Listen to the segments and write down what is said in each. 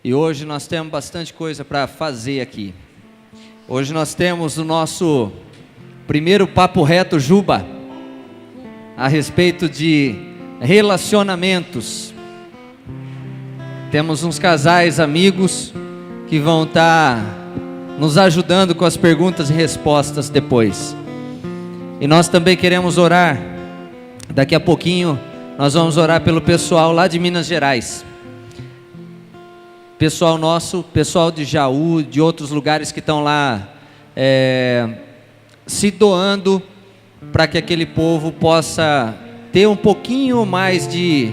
E hoje nós temos bastante coisa para fazer aqui. Hoje nós temos o nosso primeiro Papo Reto Juba, a respeito de relacionamentos. Temos uns casais amigos que vão estar nos ajudando com as perguntas e respostas depois. E nós também queremos orar. Daqui a pouquinho nós vamos orar pelo pessoal lá de Minas Gerais. Pessoal nosso, pessoal de Jaú, de outros lugares que estão lá se doando para que aquele povo possa ter um pouquinho mais de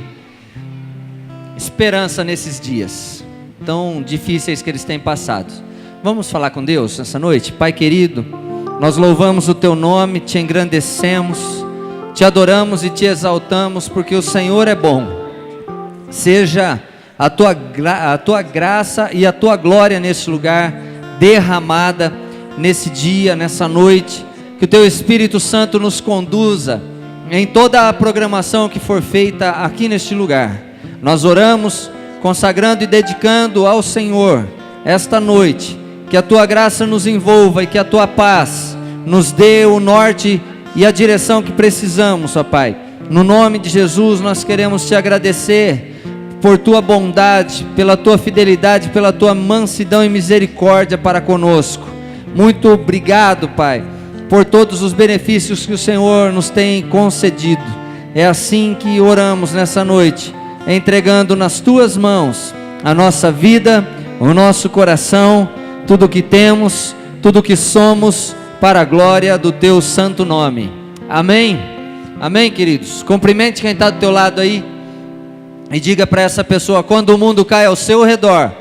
esperança nesses dias tão difíceis que eles têm passado. Vamos falar com Deus essa noite? Pai querido, nós louvamos o Teu nome, Te engrandecemos, Te adoramos e Te exaltamos, porque o Senhor é bom. Seja a tua graça e a Tua glória nesse lugar, derramada nesse dia, nessa noite, que o Teu Espírito Santo nos conduza em toda a programação que for feita aqui neste lugar. Nós oramos, consagrando e dedicando ao Senhor esta noite, que a Tua graça nos envolva e que a Tua paz nos dê o norte e a direção que precisamos, ó Pai. No nome de Jesus nós queremos Te agradecer por Tua bondade, pela Tua fidelidade, pela Tua mansidão e misericórdia para conosco. Muito obrigado, Pai, por todos os benefícios que o Senhor nos tem concedido. É assim que oramos nessa noite, entregando nas Tuas mãos a nossa vida, o nosso coração, tudo o que temos, tudo o que somos, para a glória do Teu santo nome. Amém? Amém, queridos? Cumprimente quem está do teu lado aí e diga para essa pessoa: quando o mundo cai ao seu redor,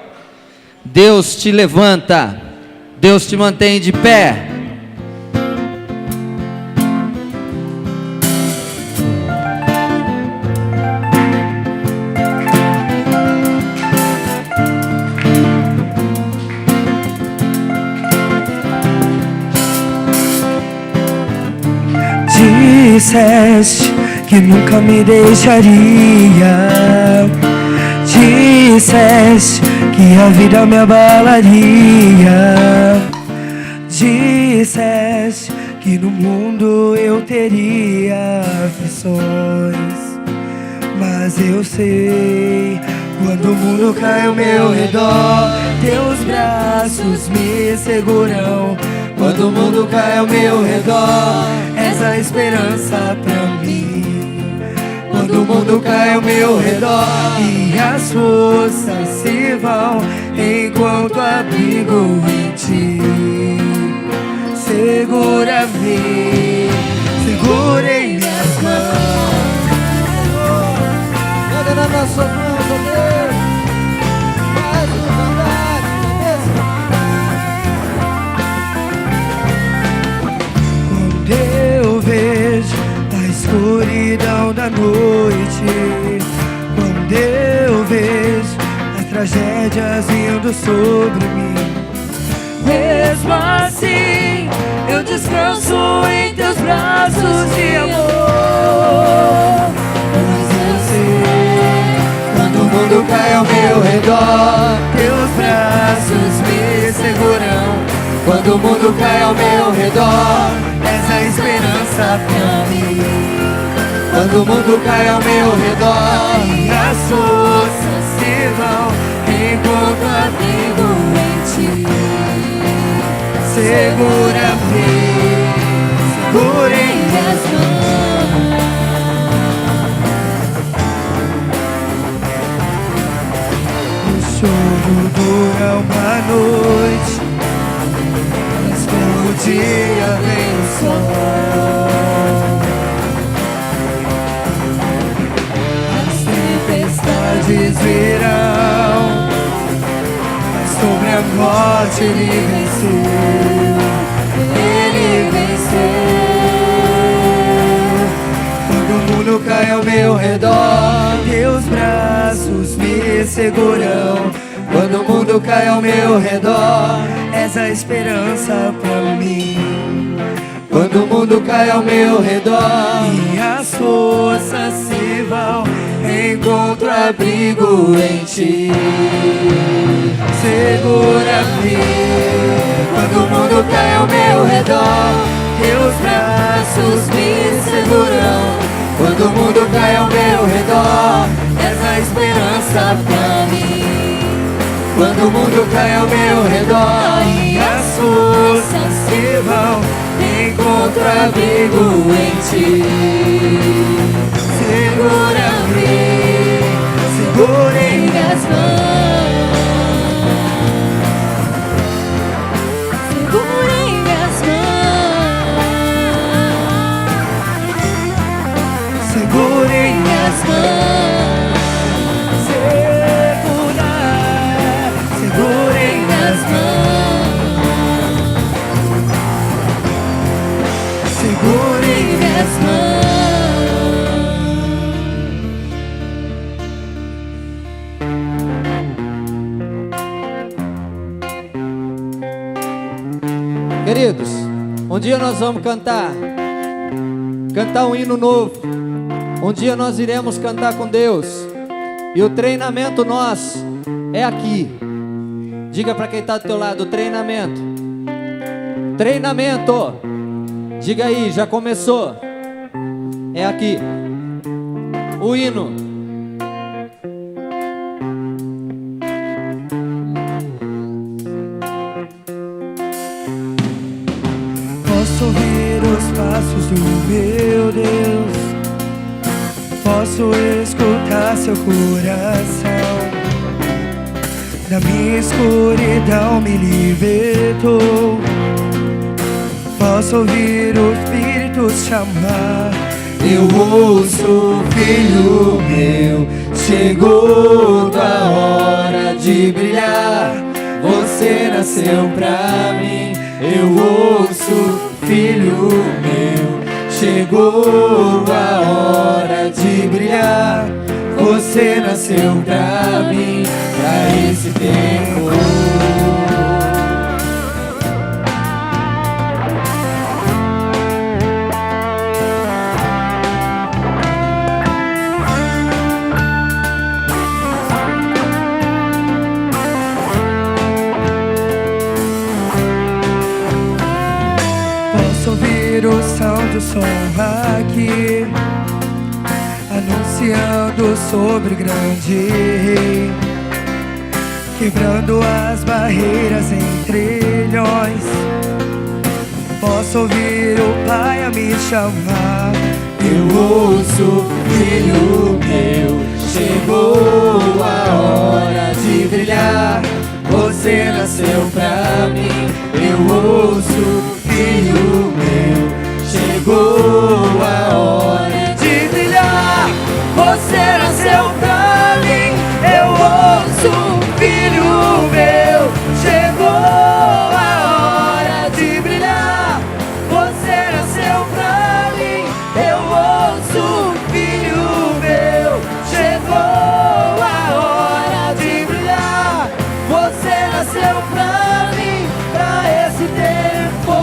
Deus te levanta, Deus te mantém de pé. Disseste que nunca me deixaria, disseste que a vida me abalaria, disseste que no mundo eu teria aflições, mas eu sei, quando o mundo cai ao meu redor, Teus braços me seguram. Quando o mundo cai ao meu redor, és a esperança pra mim. Quando o mundo cai ao meu redor e as forças se vão, enquanto abrigo em Ti, segura-me, segura em minhas mãos. Olha nas nossas mãos, ó Deus, faz-nos andar nesse Eu vejo a escuridão da noite, quando eu vejo as tragédias vindo sobre mim, mesmo assim eu descanso em Teus braços de amor. Mas eu sei, quando o mundo cai ao meu redor, Teus braços me seguram. Quando o mundo cai ao meu redor, és a esperança pra mim. Quando o mundo cai ao meu redor e as forças se vão, encontro abrigo em Ti, segura-me, segura em minhas mãos. O choro dura uma noite, o dia vem o sol, as tempestades virão, mas sobre a morte Ele venceu, Ele venceu. Quando o mundo cai ao meu redor, Teus braços me seguram. Quando o mundo cai ao meu redor, és a esperança pra mim. Quando o mundo cai ao meu redor e as forças se vão, encontro abrigo em Ti. redor, teus braços me seguram. Quando o mundo cai ao meu redor, és a esperança pra mim. Quando o mundo cai ao meu redor e as forças se vão, encontro abrigo em ti. Segura-me, segura em minhas mãos. Segura em minhas mãos. Segura em minhas mãos. Segura em minhas mãos. Segura em minhas mãos. Queridos, um dia nós vamos cantar um hino novo. Um dia nós iremos cantar com Deus. E o treinamento nosso é aqui. Diga para quem está do teu lado, treinamento. Treinamento. Diga aí, já começou. É aqui. O hino. Posso ouvir os passos do meu Deus, posso escutar seu coração. Da minha escuridão me libertou. Posso ouvir o Espírito chamar. Eu ouço, filho meu, chegou a hora de brilhar. Você nasceu pra mim. Eu ouço, filho meu, chegou a hora de brilhar. Você nasceu pra mim, pra esse tempo. Posso ouvir o som do som aqui, anunciando sobre o grande rei, quebrando as barreiras entre trilhões. Posso ouvir o Pai a me chamar. Eu ouço, filho meu, chegou a hora de brilhar. Você nasceu pra mim. Eu ouço, filho meu, chegou a hora de brilhar. Você nasceu pra mim. Eu ouço, filho meu, chegou a hora de brilhar. Você nasceu pra mim. Eu ouço, filho meu, chegou a hora de brilhar. Você nasceu pra mim, pra esse tempo.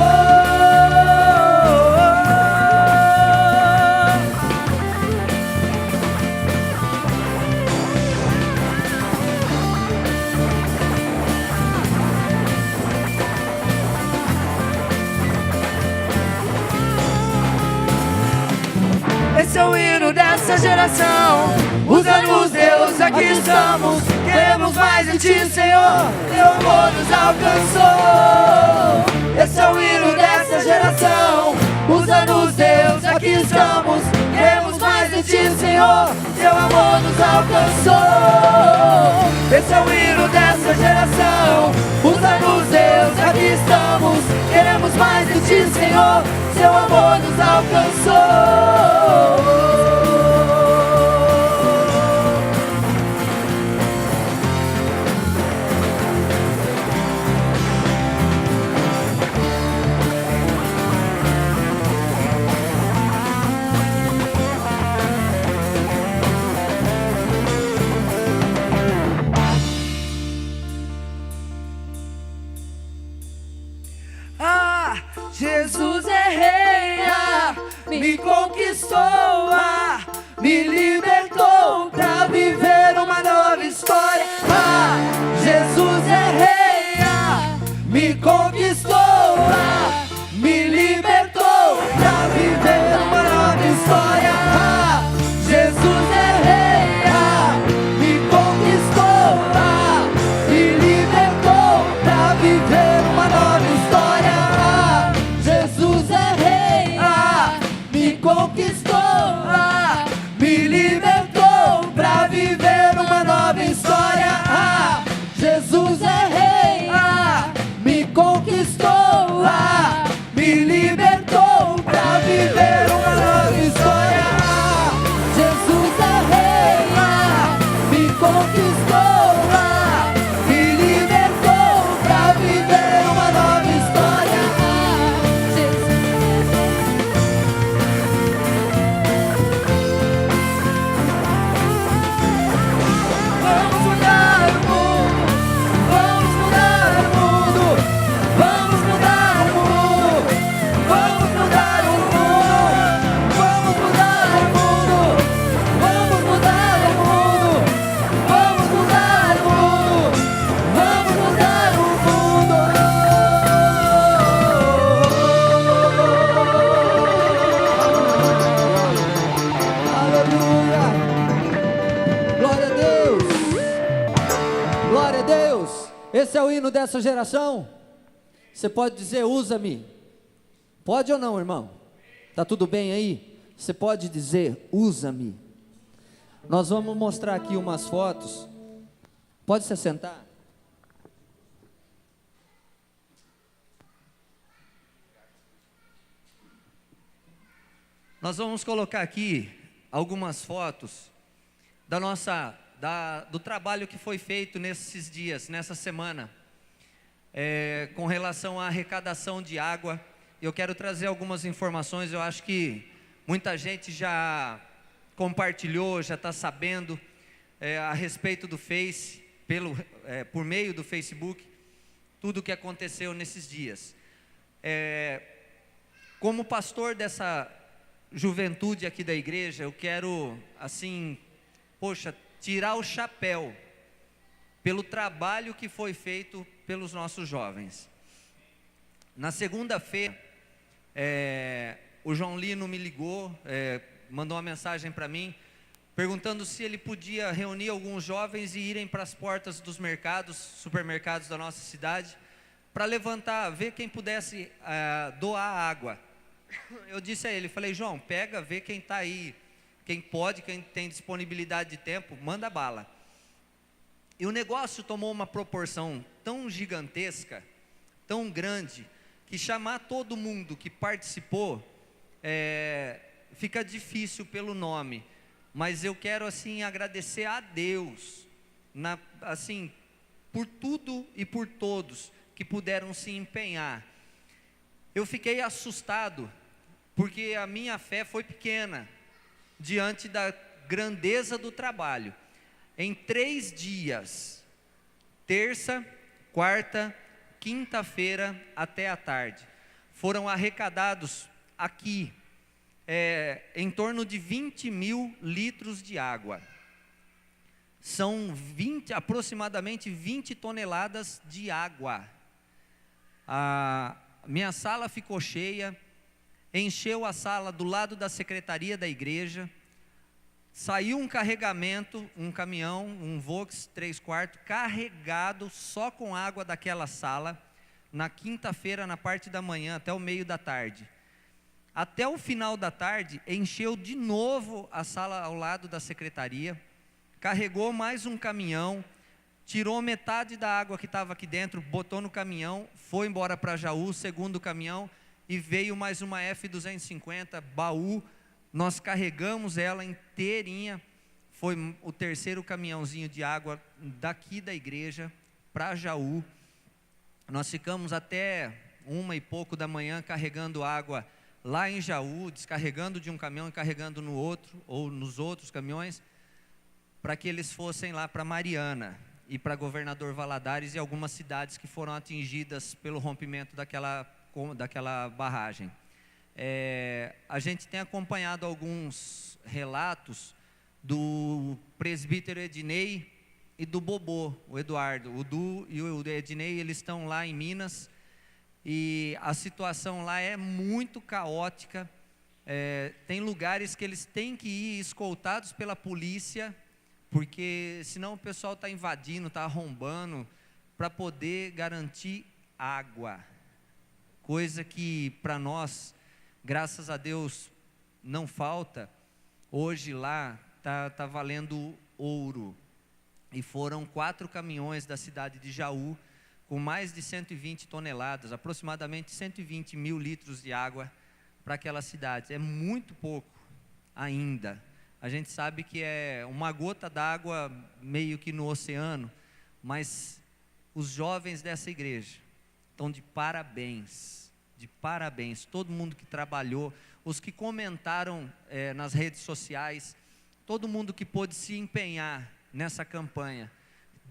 Esse é o hino dessa geração. Usa-nos, Deus, aqui estamos. Queremos mais de ti, Senhor. Teu amor nos alcançou. Esse é o hino dessa geração. Usa-nos, Deus, aqui estamos. Queremos mais de ti, Senhor. Teu amor nos alcançou. Esse é o hino dessa geração. Usa-nos, Deus, aqui estamos. Queremos mais de ti, Senhor. Seu amor nos alcançou. Jesus é rei, me conquistou, me libertou pra viver uma nova história. Jesus é rei, me conquistou, me Glória a Deus. Esse é o hino dessa geração. Você pode dizer, usa-me. Pode ou não, irmão? Tá tudo bem aí? Você pode dizer, usa-me. Nós vamos mostrar aqui umas fotos. Pode se sentar. Nós vamos colocar aqui algumas fotos do trabalho que foi feito nesses dias, nessa semana, com relação à arrecadação de água. Eu quero trazer algumas informações. Eu acho que muita gente já compartilhou, já está sabendo a respeito do Face, por meio do Facebook, tudo o que aconteceu nesses dias. Como pastor dessa juventude aqui da igreja, eu quero, assim, tirar o chapéu pelo trabalho que foi feito pelos nossos jovens. Na segunda-feira, o João Lino me ligou, mandou uma mensagem para mim, perguntando se ele podia reunir alguns jovens e irem para as portas dos mercados, supermercados da nossa cidade, para levantar, ver quem pudesse doar água. Eu disse a ele, falei, João, pega, vê quem está aí, quem pode, quem tem disponibilidade de tempo, manda bala. E o negócio tomou uma proporção tão gigantesca, tão grande, que chamar todo mundo que participou, fica difícil pelo nome, mas eu quero assim agradecer a Deus, por tudo e por todos que puderam se empenhar. Eu fiquei assustado, porque a minha fé foi pequena, diante da grandeza do trabalho. Em 3 dias, terça, quarta, quinta-feira até a tarde, foram arrecadados aqui, em torno de 20 mil litros de água. São aproximadamente 20 toneladas de água. A minha sala ficou cheia, encheu a sala do lado da secretaria da igreja, saiu um carregamento, um caminhão, um Vox 3/4, carregado só com água daquela sala, na quinta-feira, na parte da manhã, até o meio da tarde. Até o final da tarde, encheu de novo a sala ao lado da secretaria, carregou mais um caminhão, tirou metade da água que estava aqui dentro, botou no caminhão, foi embora para Jaú, segundo caminhão, e veio mais uma F250, baú, nós carregamos ela inteirinha, foi o terceiro caminhãozinho de água daqui da igreja para Jaú. Nós ficamos até 1 e pouco da manhã carregando água lá em Jaú, descarregando de um caminhão e carregando no outro, ou nos outros caminhões, para que eles fossem lá para Mariana e para Governador Valadares e algumas cidades que foram atingidas pelo rompimento daquela barragem. A gente tem acompanhado alguns relatos do presbítero Ednei e do Bobô, o Eduardo. O Du e o Ednei, eles estão lá em Minas, e a situação lá é muito caótica. Tem lugares que eles têm que ir escoltados pela polícia, porque senão o pessoal está invadindo, está arrombando, para poder garantir água, coisa que para nós, graças a Deus, não falta. Hoje lá está valendo ouro, e foram 4 caminhões da cidade de Jaú, com mais de 120 toneladas, aproximadamente 120 mil litros de água para aquela cidade. É muito pouco ainda. A gente sabe que é uma gota d'água meio que no oceano, mas os jovens dessa igreja estão de parabéns, todo mundo que trabalhou, os que comentaram nas redes sociais, todo mundo que pôde se empenhar nessa campanha.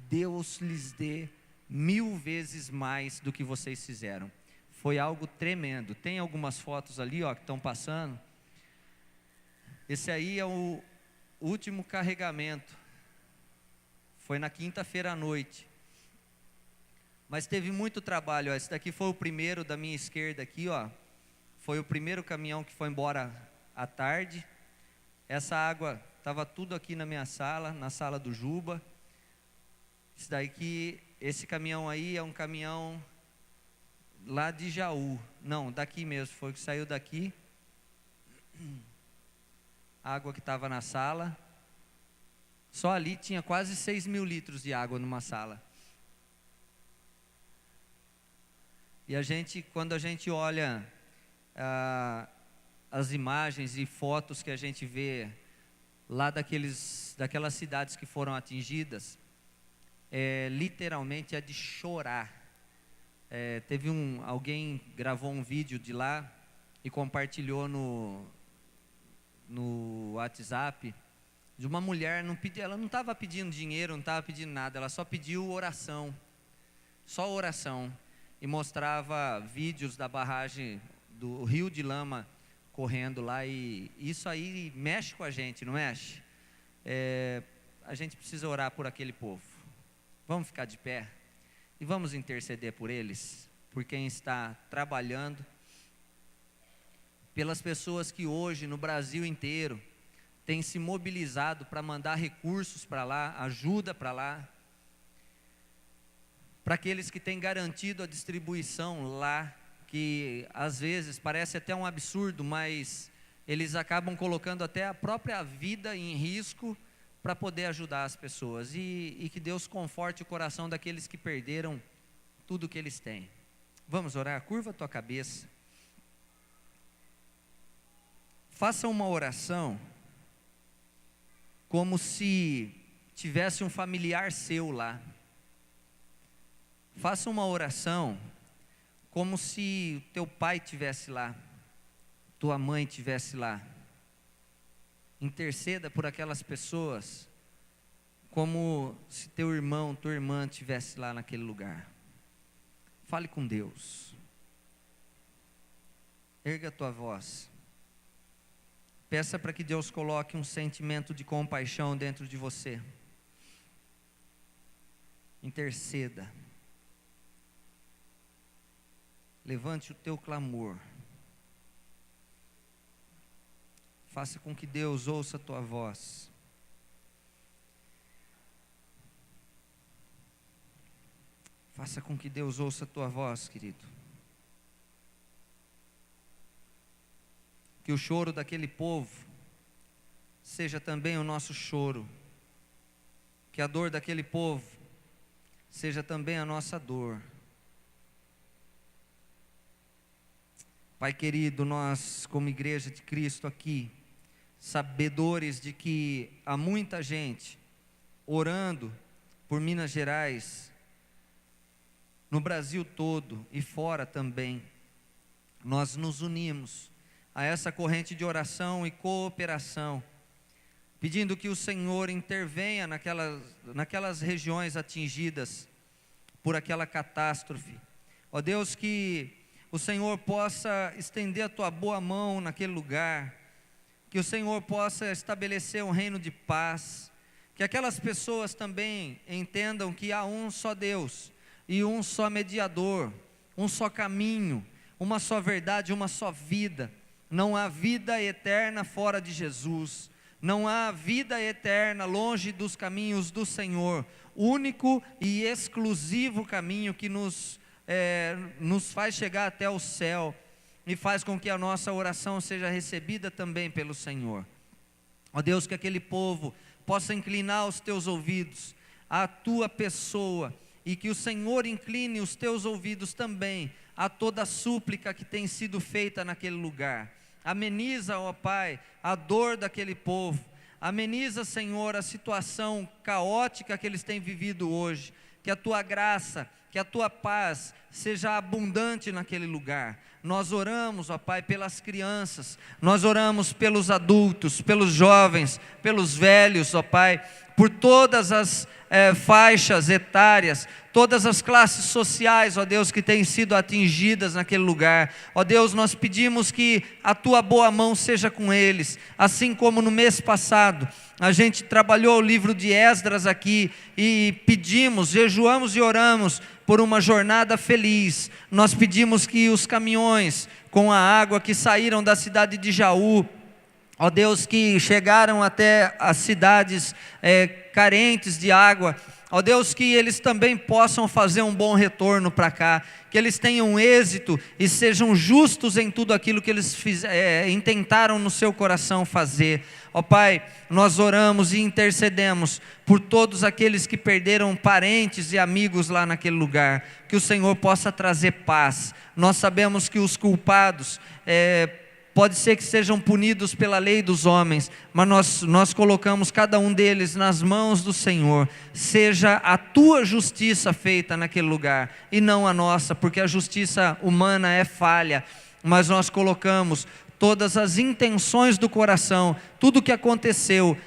Deus lhes dê 1000 vezes mais do que vocês fizeram. Foi algo tremendo. Tem algumas fotos ali, que estão passando. Esse aí é o último carregamento, foi na quinta-feira à noite, mas teve muito trabalho. Esse daqui foi o primeiro da minha esquerda aqui, foi o primeiro caminhão que foi embora à tarde. Essa água estava tudo aqui na minha sala, na sala do Juba. Esse caminhão aí é um caminhão lá de Jaú. Não, daqui mesmo, foi que saiu daqui. Água que estava na sala. Só ali tinha quase 6.000 litros de água numa sala. E quando a gente olha as imagens e fotos que a gente vê lá daquelas cidades que foram atingidas, literalmente é de chorar. Alguém gravou um vídeo de lá e compartilhou no WhatsApp, de uma mulher. Ela não estava pedindo dinheiro, não estava pedindo nada, ela só pediu oração, só oração, e mostrava vídeos da barragem do rio de lama correndo lá, e isso aí mexe com a gente, não mexe? A gente precisa orar por aquele povo. Vamos ficar de pé e vamos interceder por eles, por quem está trabalhando, pelas pessoas que hoje no Brasil inteiro têm se mobilizado para mandar recursos para lá, ajuda para lá, para aqueles que têm garantido a distribuição lá, que às vezes parece até um absurdo, mas eles acabam colocando até a própria vida em risco para poder ajudar as pessoas, e que Deus conforte o coração daqueles que perderam tudo que eles têm. Vamos orar? Curva a tua cabeça. Faça uma oração como se tivesse um familiar seu lá. Faça uma oração como se teu pai estivesse lá, tua mãe estivesse lá. Interceda por aquelas pessoas como se teu irmão, tua irmã estivesse lá naquele lugar. Fale com Deus. Erga a tua voz. Peça para que Deus coloque um sentimento de compaixão dentro de você. Interceda. Levante o teu clamor. Faça com que Deus ouça a tua voz. Faça com que Deus ouça a tua voz, querido. Que o choro daquele povo seja também o nosso choro. Que a dor daquele povo seja também a nossa dor. Pai querido, nós como igreja de Cristo aqui, sabedores de que há muita gente orando por Minas Gerais, no Brasil todo e fora também, nós nos unimos a essa corrente de oração e cooperação, pedindo que o Senhor intervenha naquelas regiões atingidas por aquela catástrofe. Ó Deus, que o Senhor possa estender a tua boa mão naquele lugar, que o Senhor possa estabelecer um reino de paz, que aquelas pessoas também entendam que há um só Deus, e um só mediador, um só caminho, uma só verdade, uma só vida. Não há vida eterna fora de Jesus, não há vida eterna longe dos caminhos do Senhor. O único e exclusivo caminho que nos faz chegar até o céu e faz com que a nossa oração seja recebida também pelo Senhor. Ó Deus, que aquele povo possa inclinar os teus ouvidos à tua pessoa, e que o Senhor incline os teus ouvidos também a toda a súplica que tem sido feita naquele lugar. Ameniza, ó Pai, a dor daquele povo. Ameniza, Senhor, a situação caótica que eles têm vivido hoje. Que a tua graça, que a tua paz seja abundante naquele lugar. Nós oramos, ó Pai, pelas crianças, nós oramos pelos adultos, pelos jovens, pelos velhos, ó Pai, por todas as faixas etárias, todas as classes sociais, ó Deus, que têm sido atingidas naquele lugar. Ó Deus, nós pedimos que a tua boa mão seja com eles, assim como no mês passado a gente trabalhou o livro de Esdras aqui e pedimos, jejuamos e oramos por uma jornada feliz. Nós pedimos que os caminhões com a água que saíram da cidade de Jaú, ó Deus, que chegaram até as cidades carentes de água, Ó Deus, que eles também possam fazer um bom retorno para cá, que eles tenham êxito e sejam justos em tudo aquilo que eles intentaram no seu coração fazer. Ó Pai, nós oramos e intercedemos por todos aqueles que perderam parentes e amigos lá naquele lugar, que o Senhor possa trazer paz. Nós sabemos que os culpados, pode ser que sejam punidos pela lei dos homens, mas nós colocamos cada um deles nas mãos do Senhor. Seja a tua justiça feita naquele lugar e não a nossa, porque a justiça humana é falha, mas nós colocamos todas as intenções do coração, tudo o que aconteceu,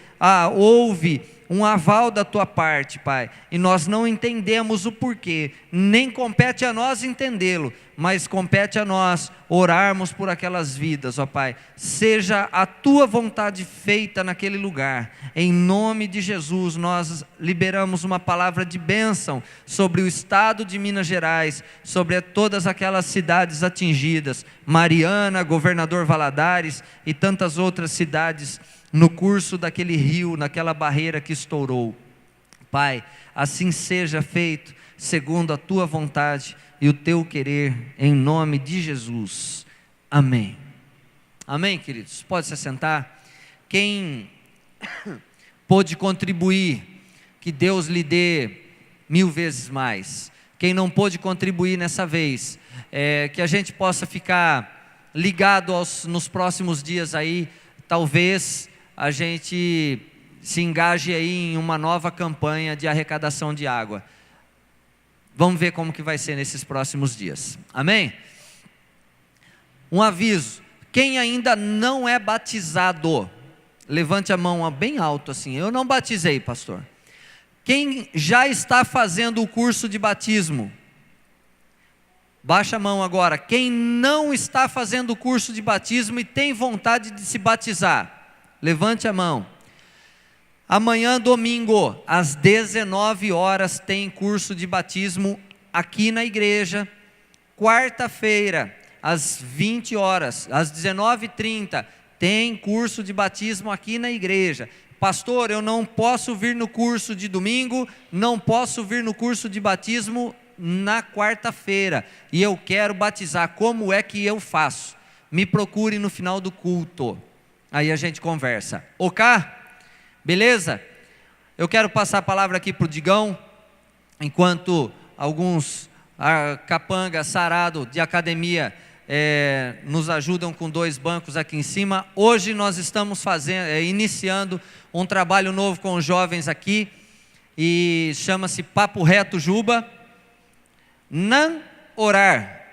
houve um aval da tua parte, Pai, e nós não entendemos o porquê, nem compete a nós entendê-lo, mas compete a nós orarmos por aquelas vidas, ó Pai. Seja a tua vontade feita naquele lugar, em nome de Jesus. Nós liberamos uma palavra de bênção sobre o estado de Minas Gerais, sobre todas aquelas cidades atingidas, Mariana, Governador Valadares e tantas outras cidades, no curso daquele rio, naquela barreira que estourou. Pai, assim seja feito, segundo a tua vontade e o teu querer, em nome de Jesus. Amém. Amém, queridos? Pode se assentar. Quem pôde contribuir, que Deus lhe dê 1000 vezes mais. Quem não pôde contribuir nessa vez, que a gente possa ficar ligado nos próximos dias aí, talvez a gente se engaje aí em uma nova campanha de arrecadação de água. Vamos ver como que vai ser nesses próximos dias. Amém? Um aviso: quem ainda não é batizado, levante a mão bem alto assim. Eu não batizei, pastor. Quem já está fazendo o curso de batismo, baixa a mão agora. Quem não está fazendo o curso de batismo e tem vontade de se batizar, levante a mão. Amanhã, domingo, às 19 horas, tem curso de batismo aqui na igreja. Quarta-feira, às 20 horas, às 19h30, tem curso de batismo aqui na igreja. Pastor, eu não posso vir no curso de domingo, não posso vir no curso de batismo na quarta-feira, e eu quero batizar, como é que eu faço? Me procure no final do culto, aí a gente conversa. Ok? Beleza? Eu quero passar a palavra aqui para o Digão, enquanto alguns capanga, sarado de academia nos ajudam com 2 bancos aqui em cima. Hoje nós estamos iniciando um trabalho novo com os jovens aqui, e chama-se Papo Reto Juba. Não orar,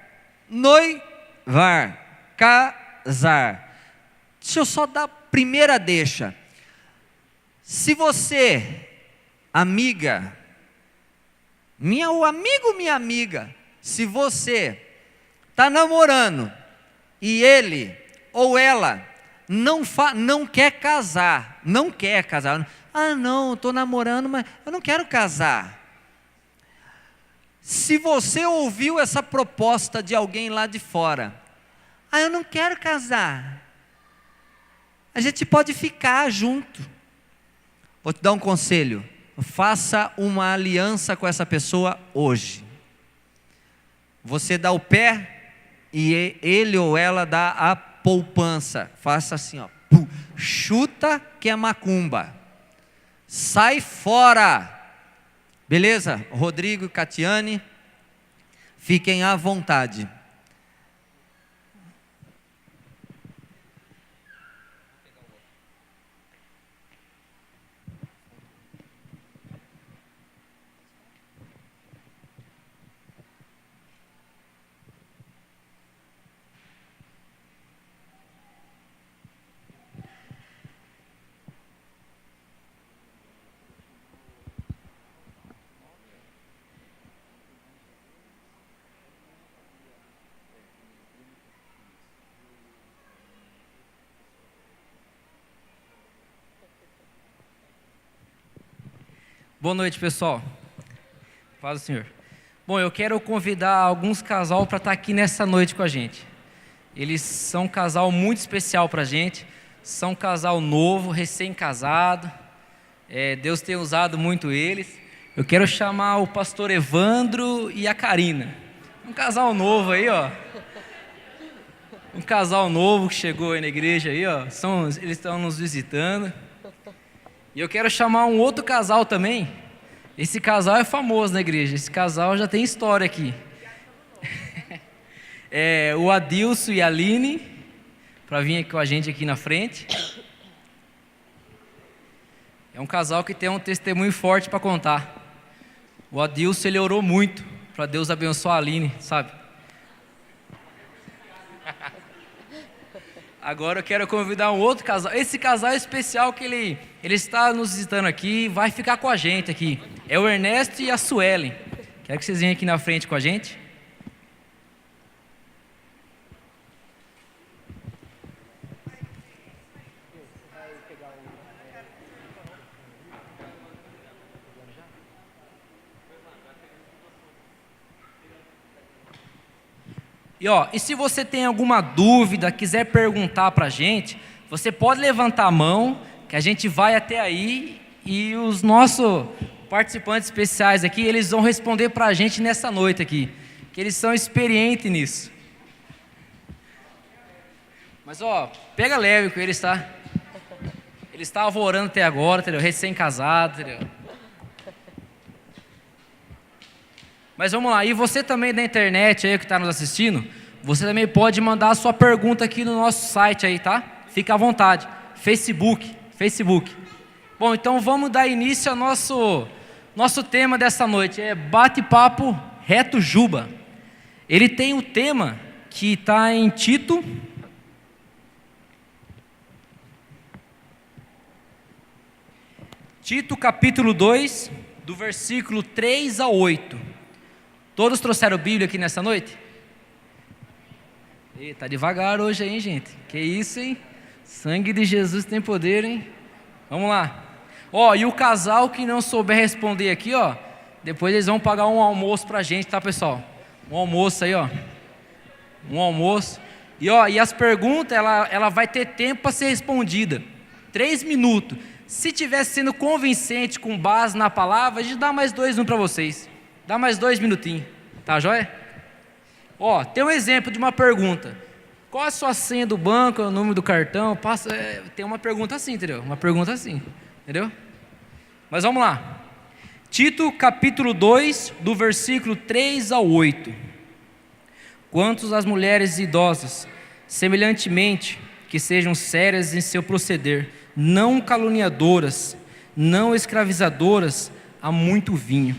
noivar, casar. Deixa eu só dar a primeira deixa. Se você, amiga, meu amigo, minha amiga, se você está namorando e ele ou ela não quer casar, não, estou namorando, mas eu não quero casar. Se você ouviu essa proposta de alguém lá de fora, eu não quero casar, a gente pode ficar junto. Vou te dar um conselho: faça uma aliança com essa pessoa hoje. Você dá o pé e ele ou ela dá a poupança. Faça assim, ó, chuta que é macumba, sai fora. Beleza? Rodrigo e Catiane, fiquem à vontade. Boa noite, pessoal. Paz do Senhor. Bom, eu quero convidar alguns casal para estar aqui nessa noite com a gente. Eles são um casal muito especial para a gente. São um casal novo, recém-casado. Deus tem usado muito eles. Eu quero chamar o pastor Evandro e a Karina. Um casal novo aí, ó. Um casal novo que chegou aí na igreja aí, ó. Eles estão nos visitando. E eu quero chamar um outro casal também. Esse casal é famoso na igreja. Esse casal já tem história aqui. É o Adilson e a Aline, para vir aqui com a gente aqui na frente. É um casal que tem um testemunho forte para contar. O Adilson, ele orou muito para Deus abençoar a Aline, sabe? Agora eu quero convidar um outro casal. Esse casal é especial que ele está nos visitando aqui, vai ficar com a gente aqui. É o Ernesto e a Suelen. Quero que vocês venham aqui na frente com a gente. E se você tem alguma dúvida, quiser perguntar para a gente, você pode levantar a mão, que a gente vai até aí, e os nossos participantes especiais aqui, eles vão responder para a gente nessa noite aqui, que eles são experientes nisso. Mas pega leve com eles, tá? Eles estavam orando até agora, entendeu? Recém-casados, entendeu? Mas vamos lá, e você também da internet aí que está nos assistindo, você também pode mandar a sua pergunta aqui no nosso site aí, tá? Fica à vontade, Facebook. Bom, então vamos dar início ao nosso tema dessa noite, é bate-papo reto Juba. Ele tem o tema que está em Tito, capítulo 2, do versículo 3 a 8. Todos trouxeram Bíblia aqui nessa noite? Tá devagar hoje aí, hein, gente? Que isso, hein? Sangue de Jesus tem poder, hein? Vamos lá. E o casal que não souber responder aqui, depois eles vão pagar um almoço pra gente, tá, pessoal? Um almoço aí, um almoço. E as perguntas, ela vai ter tempo para ser respondida. 3 minutos. Se estiver sendo convincente com base na palavra, a gente dá mais 2 para vocês. Dá mais 2 minutinhos, tá joia? Tem um exemplo de uma pergunta. Qual a sua senha do banco, o número do cartão? Tem uma pergunta assim, entendeu? Uma pergunta assim, entendeu? Mas vamos lá. Tito, capítulo 2, do versículo 3 ao 8. Quanto às mulheres idosas, semelhantemente, que sejam sérias em seu proceder, não caluniadoras, não escravizadoras a muito vinho.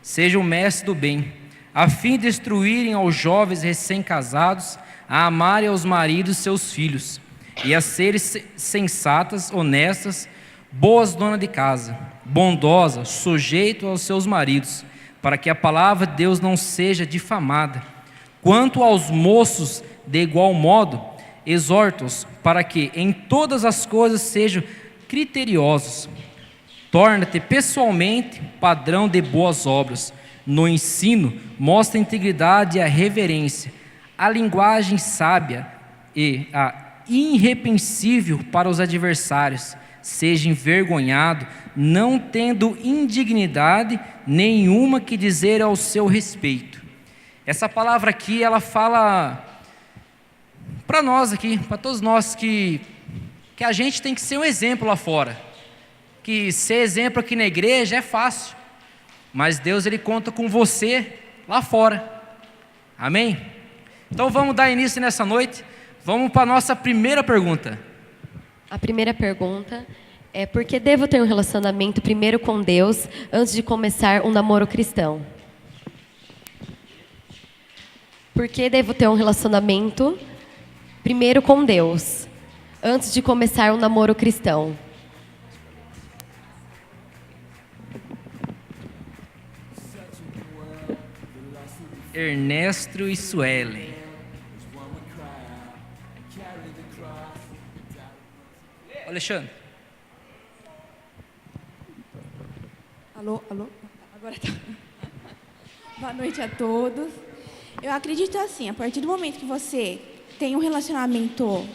Sejam mestres do bem, a fim de instruírem aos jovens recém-casados a amarem aos maridos seus filhos, e a serem sensatas, honestas, boas donas de casa, bondosas, sujeitas aos seus maridos, para que a palavra de Deus não seja difamada. Quanto aos moços, de igual modo, exorta-os para que em todas as coisas sejam criteriosos. Torna-te pessoalmente padrão de boas obras. No ensino, mostra a integridade e a reverência, a linguagem sábia e a irrepreensível para os adversários. Seja envergonhado, não tendo indignidade nenhuma que dizer ao seu respeito. Essa palavra aqui, ela fala para nós aqui, para todos nós, que a gente tem que ser um exemplo lá fora. Que ser exemplo aqui na igreja é fácil, mas Deus, Ele conta com você lá fora, amém? Então vamos dar início nessa noite, vamos para a nossa primeira pergunta. A primeira pergunta é: por que devo ter um relacionamento primeiro com Deus antes de começar um namoro cristão? Por que devo ter um relacionamento primeiro com Deus antes de começar um namoro cristão? Ernesto e Suelen. Alexandre. Alô? Agora tá. Boa noite a todos. Eu acredito assim, a partir do momento que você tem um relacionamento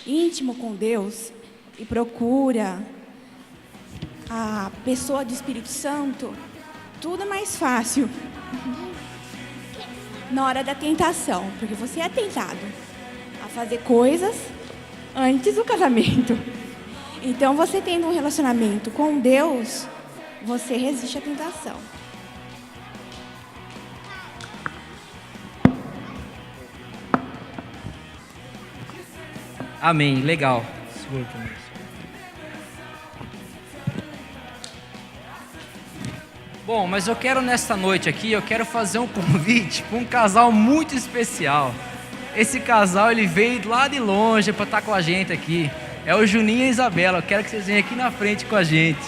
íntimo com Deus e procura a pessoa do Espírito Santo, tudo é mais fácil na hora da tentação, porque você é tentado a fazer coisas antes do casamento. Então, você tendo um relacionamento com Deus, você resiste à tentação. Amém, legal. Segura pra mim. Bom, mas eu quero nesta noite aqui, eu quero fazer um convite para um casal muito especial. Esse casal, ele veio lá de longe para estar com a gente aqui. É o Juninho e a Isabela. Eu quero que vocês venham aqui na frente com a gente.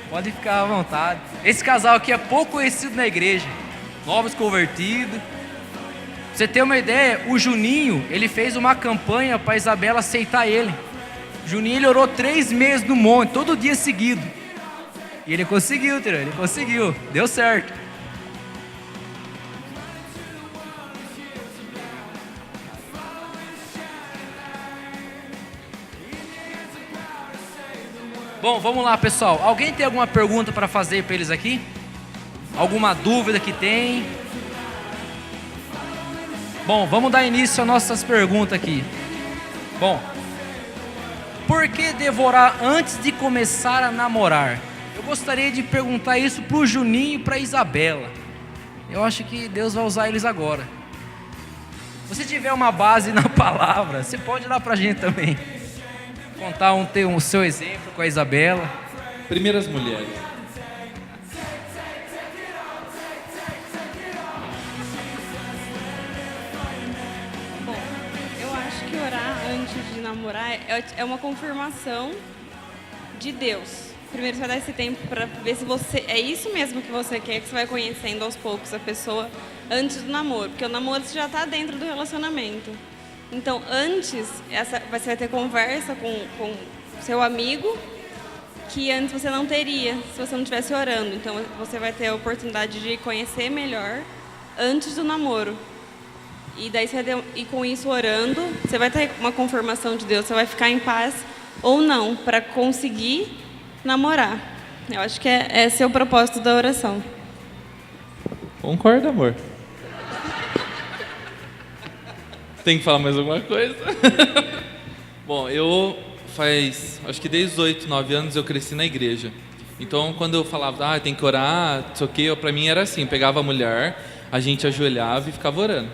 Pode ficar à vontade. Esse casal aqui é pouco conhecido na igreja. Novos convertidos. Pra você ter uma ideia, o Juninho, ele fez uma campanha para a Isabela aceitar ele. O Juninho, ele orou 3 meses no monte, todo dia seguido. E ele conseguiu, Tirã, ele conseguiu. Deu certo. Bom, vamos lá, pessoal. Alguém tem alguma pergunta para fazer para eles aqui? Alguma dúvida que tem? Bom, vamos dar início às nossas perguntas aqui. Bom, por que devorar antes de começar a namorar? Eu gostaria de perguntar isso para o Juninho e para a Isabela. Eu acho que Deus vai usar eles agora. Se você tiver uma base na palavra, você pode dar para a gente também. Contar o seu exemplo com a Isabela. Primeiras mulheres. Bom, eu acho que orar antes de namorar é uma confirmação de Deus. Primeiro você vai dar esse tempo para ver se você é isso mesmo que você quer, que você vai conhecendo aos poucos a pessoa antes do namoro, porque o namoro você já está dentro do relacionamento. Então, antes, você vai ter conversa com seu amigo que antes você não teria, se você não estivesse orando. Então, você vai ter a oportunidade de conhecer melhor antes do namoro. E daí, e com isso, orando, você vai ter uma confirmação de Deus, você vai ficar em paz ou não, para conseguir namorar. Eu acho que esse é o propósito da oração. Concordo, amor. Tem que falar mais alguma coisa? Bom, acho que desde os 8, 9 anos eu cresci na igreja. Então, quando eu falava, tem que orar, não sei o quê, pra mim era assim, pegava a mulher, a gente ajoelhava e ficava orando.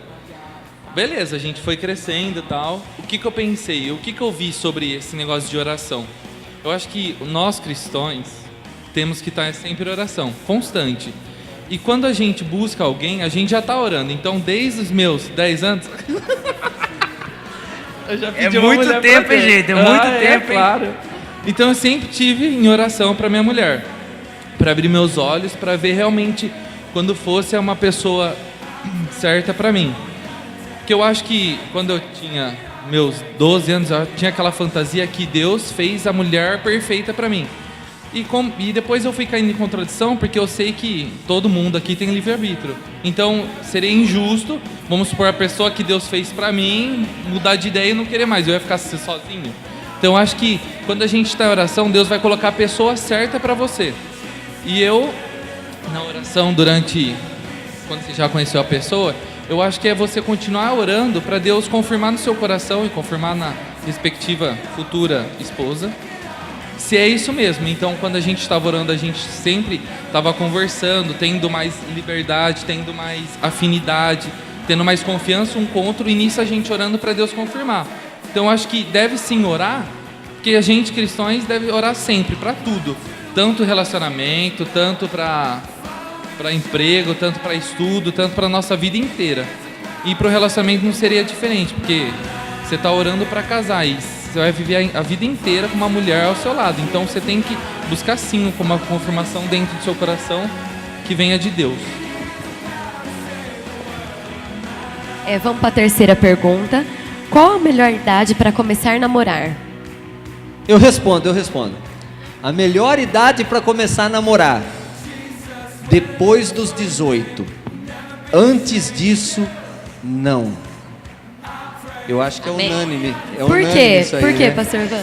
Beleza, a gente foi crescendo e tal. O que eu pensei, o que eu vi sobre esse negócio de oração? Eu acho que nós cristãos temos que estar sempre em oração, constante. E quando a gente busca alguém, a gente já está orando. Então, desde os meus 10 anos... eu já pedi É muito tempo, hein, gente? É muito tempo, claro. Então, eu sempre tive em oração para minha mulher. Para abrir meus olhos, para ver realmente quando fosse uma pessoa certa para mim. Porque eu acho que quando eu tinha meus 12 anos, eu tinha aquela fantasia que Deus fez a mulher perfeita para mim. E depois eu fui caindo em contradição, porque eu sei que todo mundo aqui tem livre-arbítrio. Então, seria injusto, vamos supor, a pessoa que Deus fez pra mim, mudar de ideia e não querer mais, eu ia ficar sozinho. Então, eu acho que quando a gente está em oração, Deus vai colocar a pessoa certa pra você. E eu, na oração, quando você já conheceu a pessoa, eu acho que é você continuar orando para Deus confirmar no seu coração e confirmar na respectiva futura esposa, se é isso mesmo. Então, quando a gente estava orando, a gente sempre estava conversando, tendo mais liberdade, tendo mais afinidade, tendo mais confiança um com o outro, e nisso a gente orando para Deus confirmar. Então, acho que deve sim orar, porque a gente, cristãos, deve orar sempre, para tudo. Tanto relacionamento, tanto para emprego, tanto para estudo, tanto para a nossa vida inteira. E para o relacionamento não seria diferente, porque você está orando para casar e você vai viver a vida inteira com uma mulher ao seu lado. Então você tem que buscar sim uma confirmação dentro do seu coração que venha de Deus. Vamos para a terceira pergunta. Qual a melhor idade para começar a namorar? Eu respondo. A melhor idade para começar a namorar, depois dos 18. Antes disso, não. Eu acho que é unânime. Por quê? Isso aí, Por quê, né? pastor Ivan?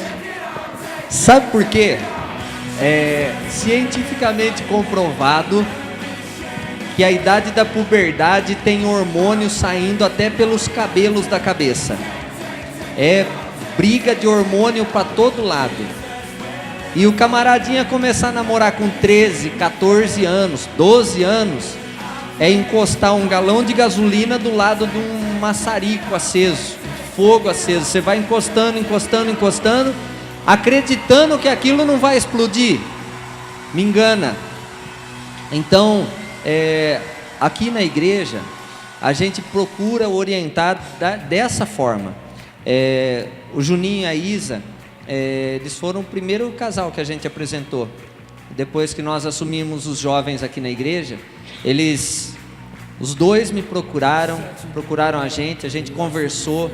Sabe por quê? É cientificamente comprovado que a idade da puberdade tem hormônio saindo até pelos cabelos da cabeça. É briga de hormônio para todo lado. E o camaradinha começar a namorar com 13, 14 anos, 12 anos, é encostar um galão de gasolina do lado de um maçarico aceso, fogo aceso. Você vai encostando, encostando, encostando, acreditando que aquilo não vai explodir. Me engana. Então, aqui na igreja, a gente procura orientar dessa forma. O Juninho e a Isa, eles foram o primeiro casal que a gente apresentou. Depois que nós assumimos os jovens aqui na igreja, os dois me procuraram a gente conversou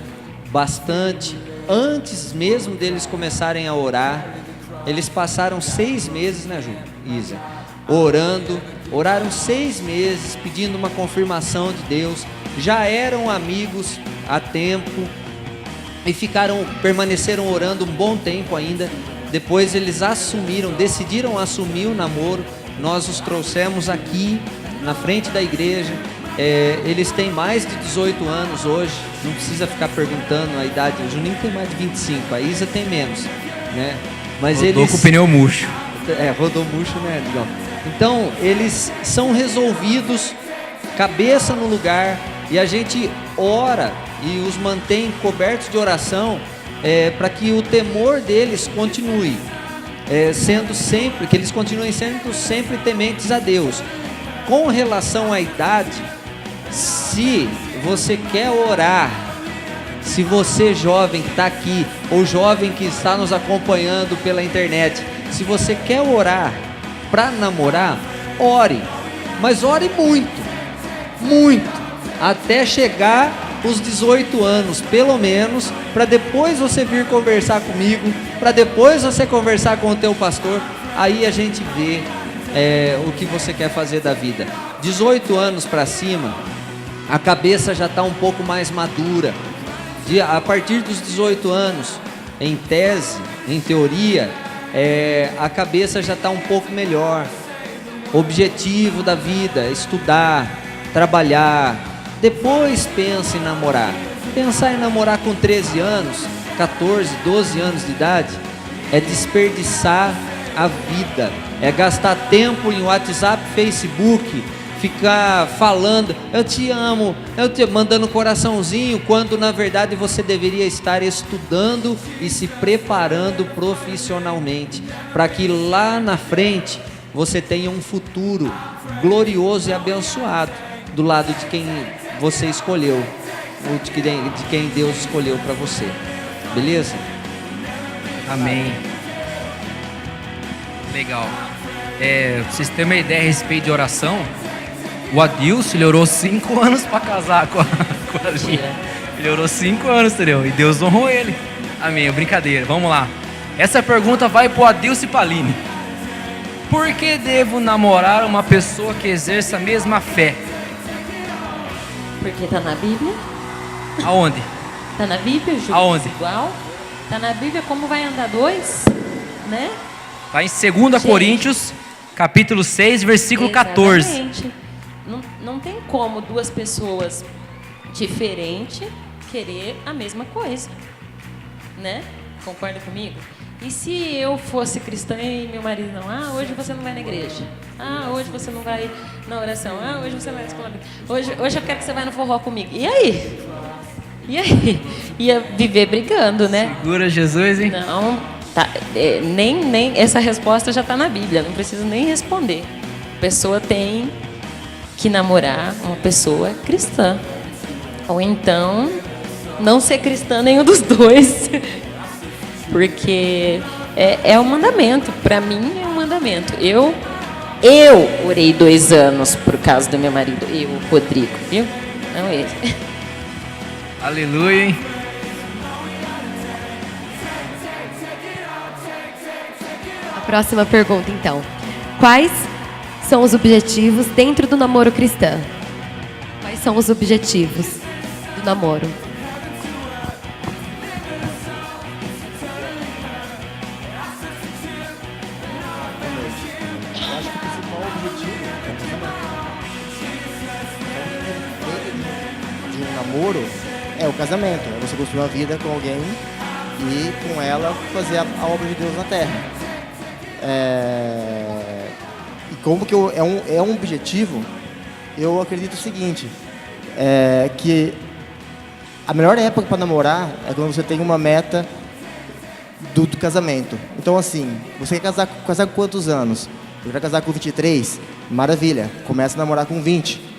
bastante. Antes mesmo deles começarem a orar, eles passaram 6 meses, né, Ju? Isa? Oraram 6 meses, pedindo uma confirmação de Deus, já eram amigos há tempo, e permaneceram orando um bom tempo ainda. Depois eles decidiram assumir o namoro, nós os trouxemos aqui, na frente da igreja. Eles têm mais de 18 anos hoje, não precisa ficar perguntando a idade. O Juninho tem mais de 25, a Isa tem menos, né? Mas rodou com o pneu murcho. Rodou murcho, né, Digão? Então, eles são resolvidos, cabeça no lugar, e a gente ora e os mantém cobertos de oração, para que o temor deles continue, que eles continuem sendo sempre tementes a Deus. Com relação à idade, se você quer orar, se você jovem que está aqui, ou jovem que está nos acompanhando pela internet, se você quer orar para namorar, ore, mas ore muito, até chegar os 18 anos, pelo menos, para depois você vir conversar comigo, para depois você conversar com o teu pastor, aí a gente vê o que você quer fazer da vida. 18 anos para cima, a cabeça já está um pouco mais madura. A partir dos 18 anos, em tese, em teoria, a cabeça já está um pouco melhor. Objetivo da vida, estudar, trabalhar. Depois pensa em namorar. Pensar em namorar com 13 anos, 14, 12 anos de idade, é desperdiçar a vida. É gastar tempo em WhatsApp, Facebook, ficar falando, eu te amo, mandando coraçãozinho, quando na verdade você deveria estar estudando e se preparando profissionalmente, para que lá na frente você tenha um futuro glorioso e abençoado, do lado de quem você escolheu, ou de quem Deus escolheu para você. Beleza? Amém. Legal. Pra vocês terem uma ideia a respeito de oração, o Adilson, ele orou 5 anos para casar com a Lia. Ele orou 5 anos, entendeu? E Deus honrou ele. Amém. Brincadeira. Vamos lá. Essa pergunta vai pro Adilson e pra Aline. Por que devo namorar uma pessoa que exerce a mesma fé? Porque tá na Bíblia. Aonde? Tá na Bíblia, Ju? Aonde? Igual. Tá na Bíblia, como vai andar dois, né? Tá em 2 Coríntios, capítulo 6, versículo 14. Exatamente. Não tem como duas pessoas diferentes querer a mesma coisa, né? Concorda comigo? E se eu fosse cristã e meu marido não? Hoje você não vai na igreja. Hoje você não vai na oração. Hoje você não vai na escola. Hoje eu quero que você vá no forró comigo. E aí? Ia viver brigando, né? Segura Jesus, hein? Não, tá, nem essa resposta já está na Bíblia. Não preciso nem responder. A pessoa tem que namorar uma pessoa cristã. Ou então, não ser cristã nenhum dos dois. Porque é um mandamento. Para mim, é um mandamento. Eu orei 2 anos por causa do meu marido. O Rodrigo, viu? Não ele. Aleluia, hein? A próxima pergunta, então. Quais são os objetivos dentro do namoro cristão? Quais são os objetivos do namoro? Eu acho que o principal objetivo é o casamento. namoro é o casamento. É você construir uma vida com alguém e com ela fazer a obra de Deus na Terra. E como que é um objetivo, eu acredito o seguinte, que a melhor época para namorar é quando você tem uma meta do casamento. Então, assim, você quer casar com quantos anos? Você vai casar com 23? Maravilha, começa a namorar com 20.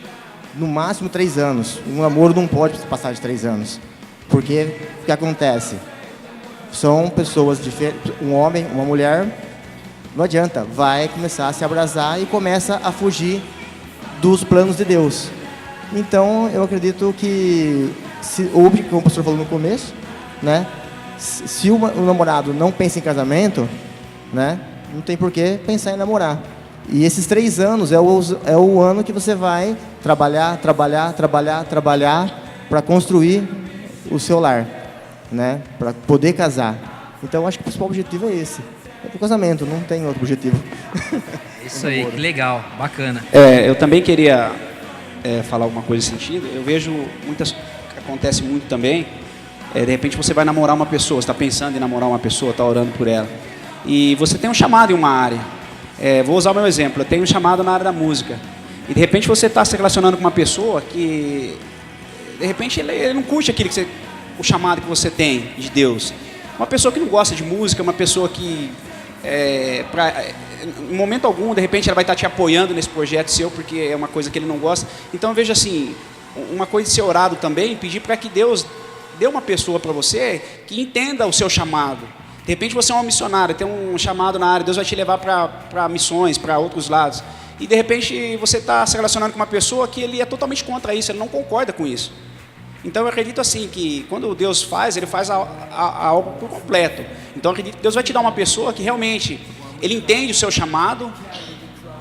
No máximo 3 anos. Um namoro não pode passar de 3 anos. Porque o que acontece? São pessoas diferentes, um homem, uma mulher, não adianta, vai começar a se abrasar e começa a fugir dos planos de Deus. Então, eu acredito que, como o pastor falou no começo, né? Se o namorado não pensa em casamento, né, não tem por que pensar em namorar. E esses 3 anos é o ano que você vai trabalhar para construir o seu lar, né, para poder casar. Então, acho que o principal objetivo é esse. É o casamento, não tem outro objetivo. Isso aí, que legal, bacana. Eu também queria falar alguma coisa nesse sentido. Eu vejo acontece muito também. De repente você vai namorar uma pessoa, está pensando em namorar uma pessoa, está orando por ela. E você tem um chamado em uma área. Vou usar o meu exemplo, eu tenho um chamado na área da música. E de repente você está se relacionando com uma pessoa que, de repente, ele não curte o chamado que você tem de Deus. Uma pessoa que não gosta de música, uma pessoa que, em momento algum, de repente ela vai estar te apoiando nesse projeto seu, porque é uma coisa que ele não gosta. Então eu vejo assim, uma coisa de ser orado também, pedir para que Deus dê uma pessoa para você que entenda o seu chamado. De repente você é uma missionária, tem um chamado na área, Deus vai te levar para missões, para outros lados. E de repente você está se relacionando com uma pessoa que ele é totalmente contra isso, ele não concorda com isso. Então eu acredito assim, que quando Deus faz, ele faz a obra por completo. Então eu acredito que Deus vai te dar uma pessoa que realmente, ele entende o seu chamado,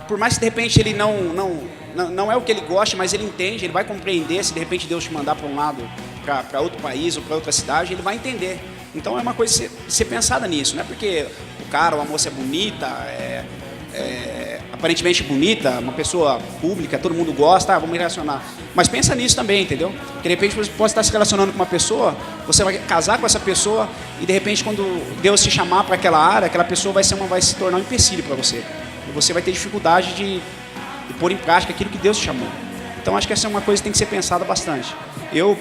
por mais que de repente ele não é o que ele gosta, mas ele entende, ele vai compreender. Se de repente Deus te mandar para um lado, para outro país ou para outra cidade, ele vai entender. Então é uma coisa ser pensada nisso, não é porque o cara ou a moça é bonita, aparentemente bonita, uma pessoa pública, todo mundo gosta, vamos me relacionar. Mas pensa nisso também, entendeu? Porque de repente você pode estar se relacionando com uma pessoa, você vai casar com essa pessoa e de repente quando Deus te chamar para aquela área, aquela pessoa vai se tornar um empecilho para você. E você vai ter dificuldade de pôr em prática aquilo que Deus te chamou. Então acho que essa é uma coisa que tem que ser pensada bastante. Eu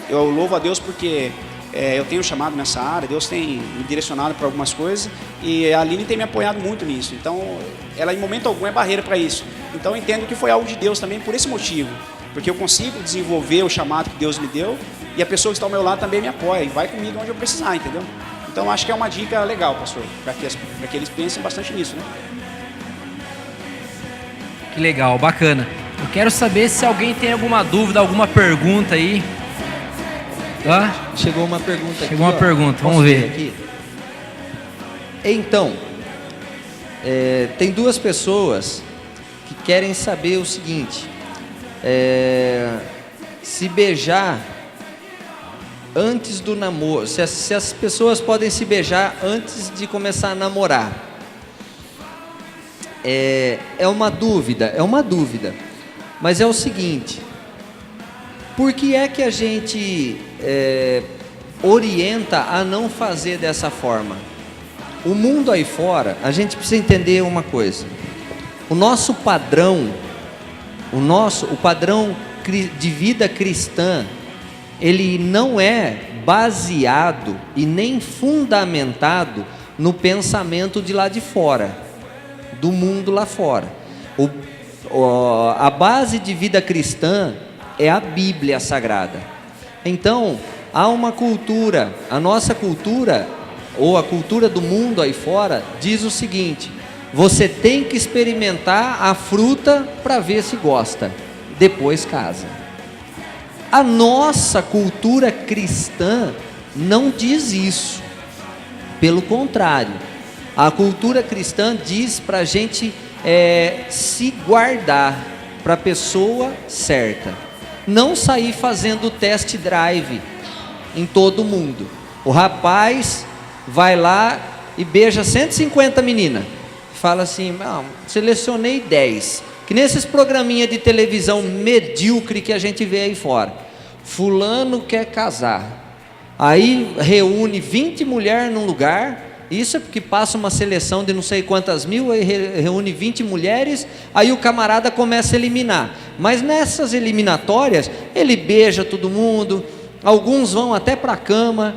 louvo a Deus porque eu tenho chamado nessa área, Deus tem me direcionado para algumas coisas e a Aline tem me apoiado muito nisso. Então, ela em momento algum é barreira para isso. Então, eu entendo que foi algo de Deus também por esse motivo, porque eu consigo desenvolver o chamado que Deus me deu e a pessoa que está ao meu lado também me apoia e vai comigo onde eu precisar, entendeu? Então, acho que é uma dica legal, pastor, para que eles pensem bastante nisso, né? Que legal, bacana. Eu quero saber se alguém tem alguma dúvida, alguma pergunta aí. Chegou uma pergunta aqui. Chegou uma pergunta, vamos ver. Aqui. Então, tem 2 pessoas que querem saber o seguinte: se beijar antes do namoro, se as pessoas podem se beijar antes de começar a namorar. É uma dúvida, mas é o seguinte: por que é que a gente orienta a não fazer dessa forma? O mundo aí fora, a gente precisa entender uma coisa: o nosso padrão, o padrão de vida cristã, ele não é baseado e nem fundamentado no pensamento de lá de fora, do mundo lá fora. A base de vida cristã é a Bíblia Sagrada. Então, há uma cultura, a nossa cultura, ou a cultura do mundo aí fora, diz o seguinte: você tem que experimentar a fruta para ver se gosta, depois casa. A nossa cultura cristã não diz isso. Pelo contrário, a cultura cristã diz para a gente se guardar para a pessoa certa. Não sair fazendo test drive em todo mundo. O rapaz vai lá e beija 150 meninas. Fala assim: não, selecionei 10. Que nesses programinha de televisão medíocre que a gente vê aí fora. fulano quer casar. Aí reúne 20 mulheres num lugar, isso é porque passa uma seleção de não sei quantas mil, aí reúne 20 mulheres, aí o camarada começa a eliminar. Mas nessas eliminatórias, ele beija todo mundo, alguns vão até para a cama.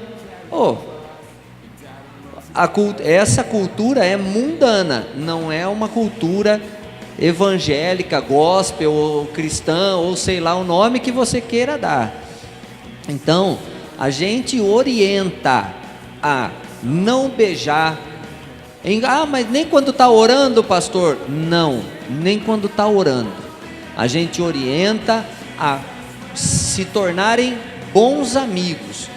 Essa cultura é mundana, não é uma cultura evangélica, gospel, ou cristã, ou sei lá o nome que você queira dar. Então, a gente orienta a não beijar. Mas nem quando está orando, pastor? Não, nem quando está orando. A gente orienta a se tornarem bons amigos.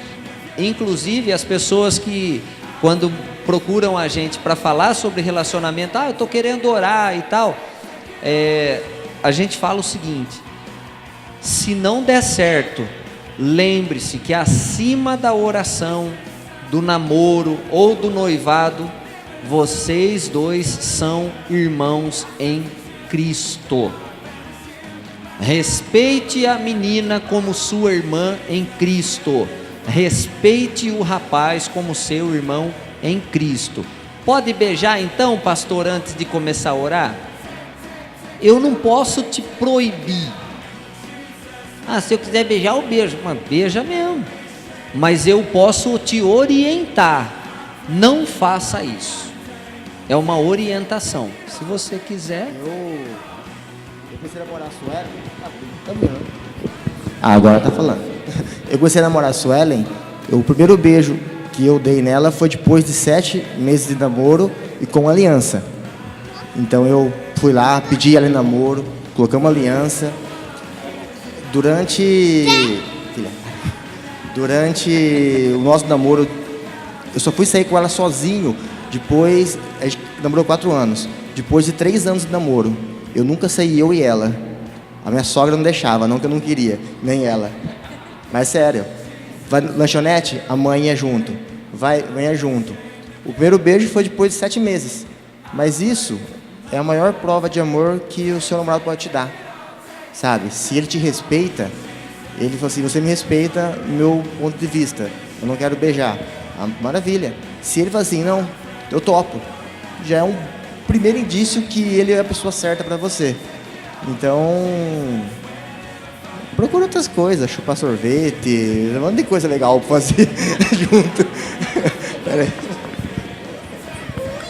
Inclusive as pessoas que, quando procuram a gente para falar sobre relacionamento, eu estou querendo orar e tal, a gente fala o seguinte: se não der certo, lembre-se que acima da oração, do namoro ou do noivado, vocês dois são irmãos em Cristo. Respeite a menina como sua irmã em Cristo. Respeite o rapaz como seu irmão em Cristo. Pode beijar então, pastor, antes de começar a orar? Eu não posso te proibir. Se eu quiser beijar, eu beijo. Mas beija mesmo. Mas eu posso te orientar. Não faça isso. É uma orientação. Se você quiser. Eu comecei a namorar a Suelen. Agora tá falando. Eu comecei a namorar a Suelen. O primeiro beijo que eu dei nela foi depois de 7 meses de namoro e com aliança. Então eu fui lá, pedi ela em namoro, colocamos aliança. Durante o nosso namoro, eu só fui sair com ela sozinho. Depois, a gente namorou 4 anos. Depois de 3 anos de namoro, eu nunca saí, eu e ela. A minha sogra não deixava, não que eu não queria, nem ela. Mas sério, vai na lanchonete, a mãe ia junto. Mãe ia junto. O primeiro beijo foi depois de 7 meses. Mas isso é a maior prova de amor que o seu namorado pode te dar. Sabe? Se ele te respeita, ele fala assim: você me respeita meu ponto de vista, eu não quero beijar. Maravilha. Se ele fala assim: não, eu topo, já é um primeiro indício que ele é a pessoa certa para você. Então, procura outras coisas, chupar sorvete, um monte de coisa legal para fazer junto. Pera aí.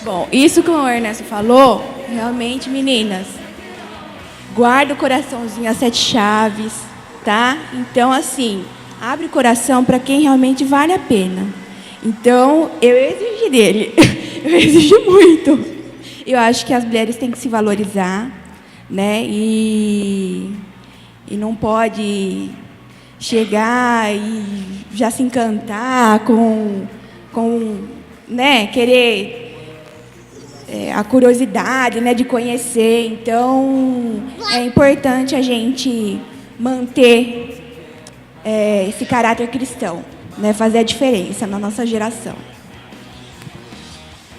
Bom, isso que o Ernesto falou, realmente, meninas, guarda o coraçãozinho às 7 chaves, tá? Então, assim, abre o coração para quem realmente vale a pena. Então, eu exigi dele, eu exigi muito. Eu acho que as mulheres têm que se valorizar, né? E não pode chegar e já se encantar com né, querer a curiosidade, né, de conhecer. Então, é importante a gente manter esse caráter cristão, né, fazer a diferença na nossa geração.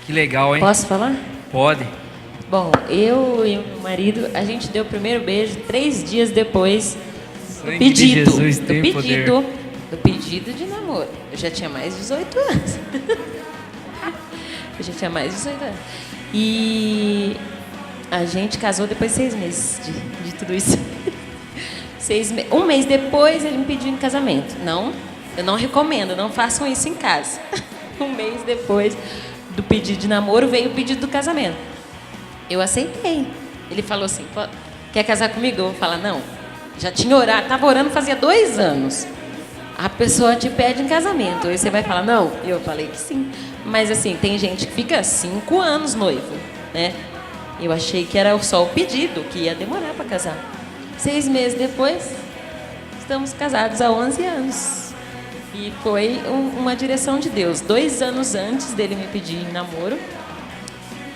Que legal, hein? Posso falar? Pode. Bom, eu e meu marido, a gente deu o primeiro beijo 3 dias depois do pedido. Do pedido de namoro. Eu já tinha mais de 18 anos. Eu já tinha mais de 18 anos. E a gente casou depois de 6 meses de tudo isso. 1 mês depois ele me pediu em casamento. Não, eu não recomendo, não façam isso em casa. 1 mês depois do pedido de namoro veio o pedido do casamento. Eu aceitei. Ele falou assim: quer casar comigo? Eu vou falar: não. Já tinha orado, estava orando fazia 2 anos. A pessoa te pede em casamento. Aí você vai falar: não. Eu falei que sim. Mas assim, tem gente que fica 5 anos noivo, né? Eu achei que era só o pedido, que ia demorar para casar. 6 meses depois, estamos casados há 11 anos. E foi uma direção de Deus. 2 anos antes dele me pedir em namoro,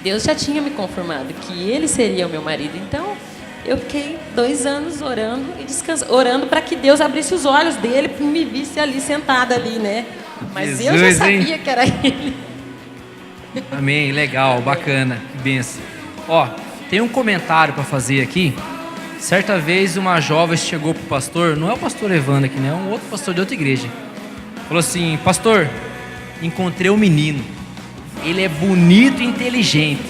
Deus já tinha me confirmado que ele seria o meu marido. Então, eu fiquei 2 anos orando e descansando, orando para que Deus abrisse os olhos dele e me visse ali, sentada ali, né? Mas Jesus, eu já sabia que era ele. Amém, legal, bacana, que benção. Ó, tem um comentário para fazer aqui Certa vez uma jovem chegou pro pastor, não é o pastor Evandro aqui, né? É um outro pastor de outra igreja. Falou assim: pastor, encontrei um menino. Ele é bonito e inteligente.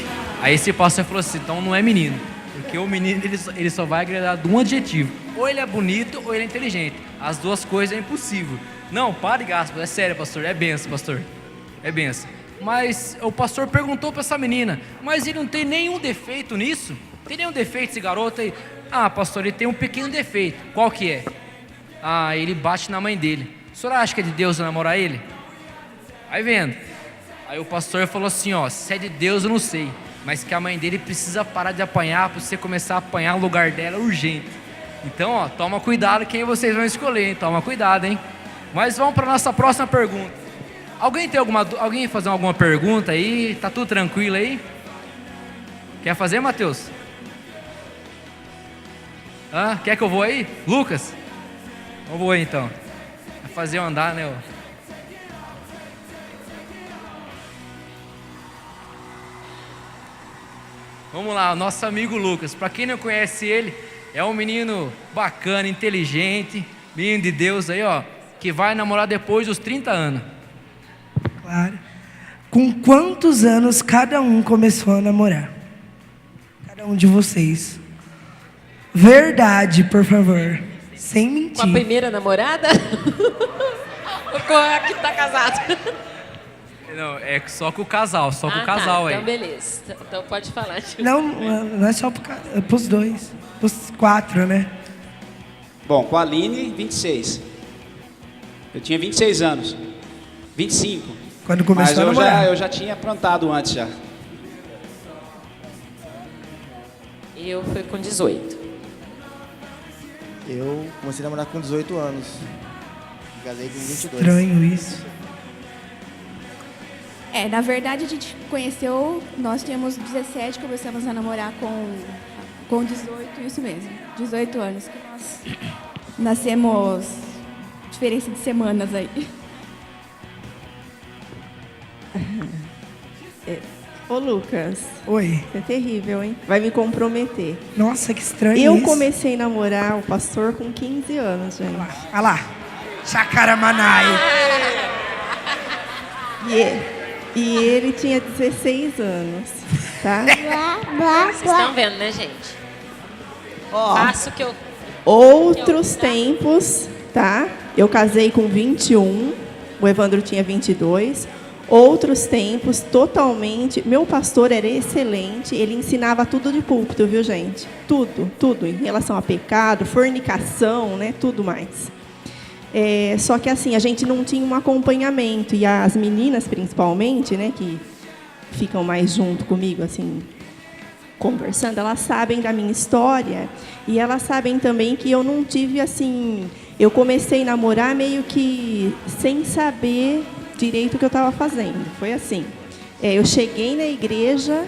Aí esse pastor falou assim: então não é menino. Porque o menino ele só vai agradar de um adjetivo. Ou ele é bonito ou ele é inteligente. As duas coisas é impossível. Não, para de aspas, é sério, pastor. É benção, pastor. É benção. Mas o pastor perguntou para essa menina: mas ele não tem nenhum defeito nisso? Tem nenhum defeito esse garoto aí? Ah, pastor, ele tem um pequeno defeito. Qual que é? Ah, ele bate na mãe dele. O senhor acha que é de Deus namorar ele? Aí vendo. Aí o pastor falou assim: ó, se é de Deus eu não sei, mas que a mãe dele precisa parar de apanhar para você começar a apanhar no lugar dela urgente. Então, ó, toma cuidado quem vocês vão escolher, hein? Toma cuidado, hein? Mas vamos para nossa próxima pergunta. Alguém fazer alguma pergunta aí? Tá tudo tranquilo aí? Quer fazer, Matheus? Quer que eu vou aí? Lucas? Eu vou aí então. Vai fazer eu andar, né? Vamos lá, o nosso amigo Lucas. Para quem não conhece ele, é um menino bacana, inteligente, menino de Deus aí, ó, que vai namorar depois dos 30 anos. Claro. Com quantos anos cada um começou a namorar? Cada um de vocês. Verdade, por favor. Sem mentir. Com a primeira namorada? Ou com a que tá casado? Não, é só com o casal, com o casal tá, aí. Então beleza, então pode falar. Não é só pros dois, pros 4, né? Bom, com a Aline, 26. Eu tinha 26 anos. 25. Quando começou a namorar. Mas eu já tinha aprontado antes já. Eu fui com 18. Eu comecei a namorar com 18 anos. Casei com 22. Estranho isso. Na verdade a gente conheceu, nós tínhamos 17, começamos a namorar com 18, isso mesmo, 18 anos, que nós nascemos, diferença de semanas aí. Ô Lucas. Oi. É terrível, hein? Vai me comprometer. Nossa, que estranho Eu isso. comecei a namorar o pastor com 15 anos, gente. Olha lá. Chacaramanai. E ele tinha 16 anos, tá? Vocês estão vendo, né, gente? Faço que eu... Outros tempos, tá? Eu casei com 21, o Evandro tinha 22. Outros tempos, totalmente. Meu pastor era excelente, ele ensinava tudo de púlpito, viu, gente? Tudo, em relação a pecado, fornicação, né? Tudo mais. Só que assim, a gente não tinha um acompanhamento, e as meninas principalmente, né, que ficam mais junto comigo, assim, conversando, elas sabem da minha história, e elas sabem também que eu não tive, assim, eu comecei a namorar meio que sem saber direito o que eu estava fazendo, foi assim, eu cheguei na igreja,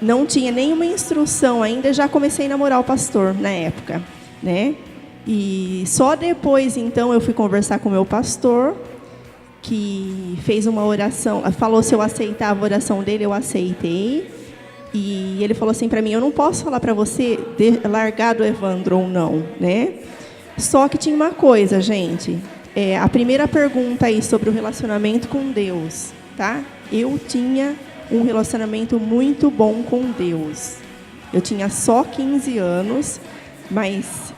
não tinha nenhuma instrução ainda, já comecei a namorar o pastor na época, né? E só depois, então, eu fui conversar com o meu pastor, que fez uma oração, falou se eu aceitava a oração dele, eu aceitei. E ele falou assim para mim: eu não posso falar para você largar do Evandro ou não, né? Só que tinha uma coisa, gente. A primeira pergunta aí sobre o relacionamento com Deus, tá? Eu tinha um relacionamento muito bom com Deus. Eu tinha só 15 anos, mas...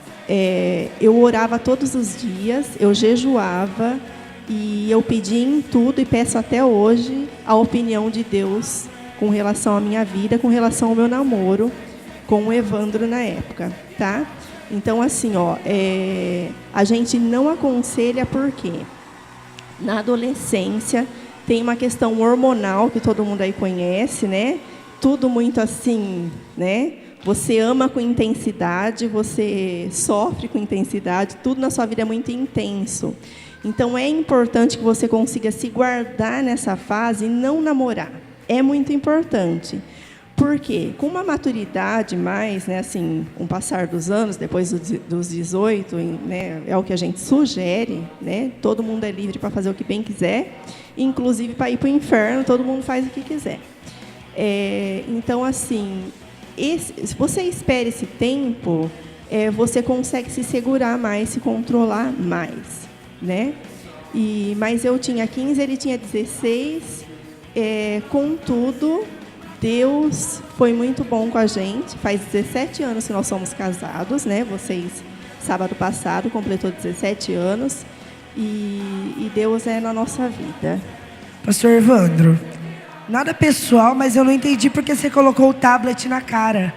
eu orava todos os dias, eu jejuava e eu pedi em tudo e peço até hoje a opinião de Deus com relação à minha vida, com relação ao meu namoro com o Evandro na época, tá? Então, assim, a gente não aconselha porque na adolescência tem uma questão hormonal que todo mundo aí conhece, né? Tudo muito assim, né? Você ama com intensidade, você sofre com intensidade, tudo na sua vida é muito intenso. Então, é importante que você consiga se guardar nessa fase e não namorar. É muito importante. Por quê? Com uma maturidade mais, né, assim, com o passar dos anos, depois dos 18, né, é o que a gente sugere, né? Todo mundo é livre para fazer o que bem quiser, inclusive para ir para o inferno, todo mundo faz o que quiser. Então, assim... se você espera esse tempo, você consegue se segurar mais, se controlar mais, né? Mas eu tinha 15, ele tinha 16. Contudo, Deus foi muito bom com a gente. Faz 17 anos que nós somos casados, né? Vocês, sábado passado, completou 17 anos. E Deus é na nossa vida. Pastor Evandro, nada pessoal, mas eu não entendi porque você colocou o tablet na cara.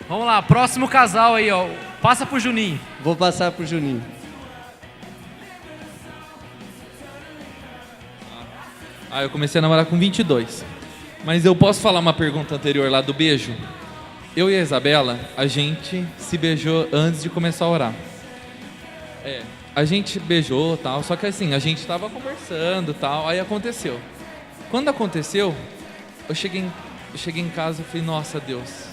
Vamos lá, próximo casal aí, ó. Passa pro Juninho. Vou passar pro Juninho. Eu comecei a namorar com 22. Mas eu posso falar uma pergunta anterior lá do beijo? Eu e a Isabela, a gente se beijou antes de começar a orar. A gente beijou e tal, só que assim, a gente tava conversando e tal, aí aconteceu. Quando aconteceu, eu cheguei em casa e falei, nossa Deus,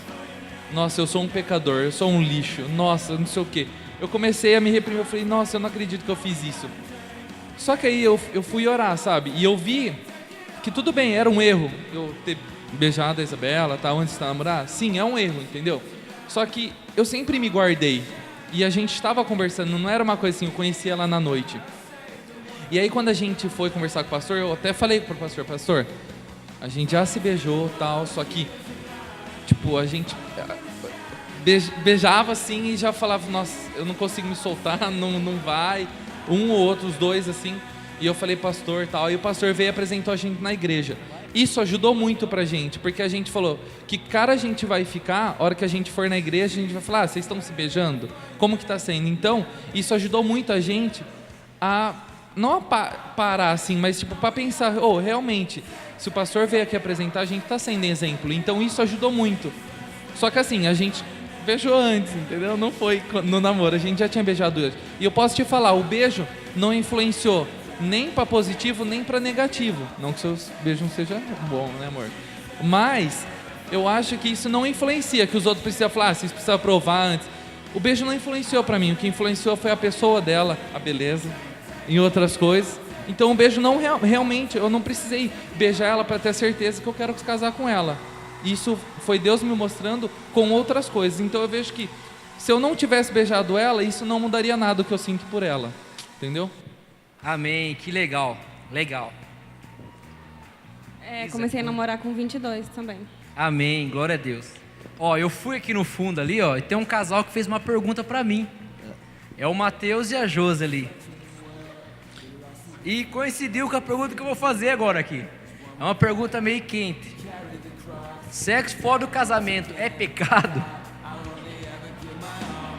nossa, eu sou um pecador, eu sou um lixo, nossa, não sei o quê. Eu comecei a me reprimir, eu falei, nossa, eu não acredito que eu fiz isso. Só que aí eu fui orar, sabe? E eu vi que tudo bem, era um erro eu ter beijado a Isabela, tá, antes de namorar. Sim, é um erro, entendeu? Só que eu sempre me guardei. E a gente estava conversando, não era uma coisa assim, eu conhecia ela na noite. E aí quando a gente foi conversar com o pastor, eu até falei pro pastor, a gente já se beijou, tal, só que, tipo, a gente beijava assim e já falava, nossa, eu não consigo me soltar, não vai, um ou outro, os dois assim. E eu falei, pastor, tal, e o pastor veio e apresentou a gente na igreja. Isso ajudou muito pra gente, porque a gente falou, que cara a gente vai ficar, a hora que a gente for na igreja, a gente vai falar, vocês estão se beijando? Como que tá sendo? Então, isso ajudou muito a gente a, não a parar assim, mas tipo, pra pensar, realmente, se o pastor veio aqui apresentar, a gente tá sendo exemplo. Então, isso ajudou muito. Só que assim, a gente beijou antes, entendeu? Não foi no namoro, a gente já tinha beijado antes. E eu posso te falar, o beijo não influenciou nem para positivo, nem para negativo. Não que seus beijos não sejam bom, né, amor? Mas eu acho que isso não influencia, que os outros precisam falar, vocês precisam provar antes. O beijo não influenciou para mim, o que influenciou foi a pessoa dela, a beleza, em outras coisas. Então o beijo não realmente, eu não precisei beijar ela para ter certeza que eu quero casar com ela. Isso foi Deus me mostrando com outras coisas. Então eu vejo que se eu não tivesse beijado ela, isso não mudaria nada do que eu sinto por ela. Entendeu? Amém, que legal, legal. Comecei a namorar com 22 também. Amém, glória a Deus. Ó, eu fui aqui no fundo ali, ó, e tem um casal que fez uma pergunta pra mim. É o Matheus e a Josi ali. E coincidiu com a pergunta que eu vou fazer agora aqui. É uma pergunta meio quente. Sexo fora do casamento é pecado?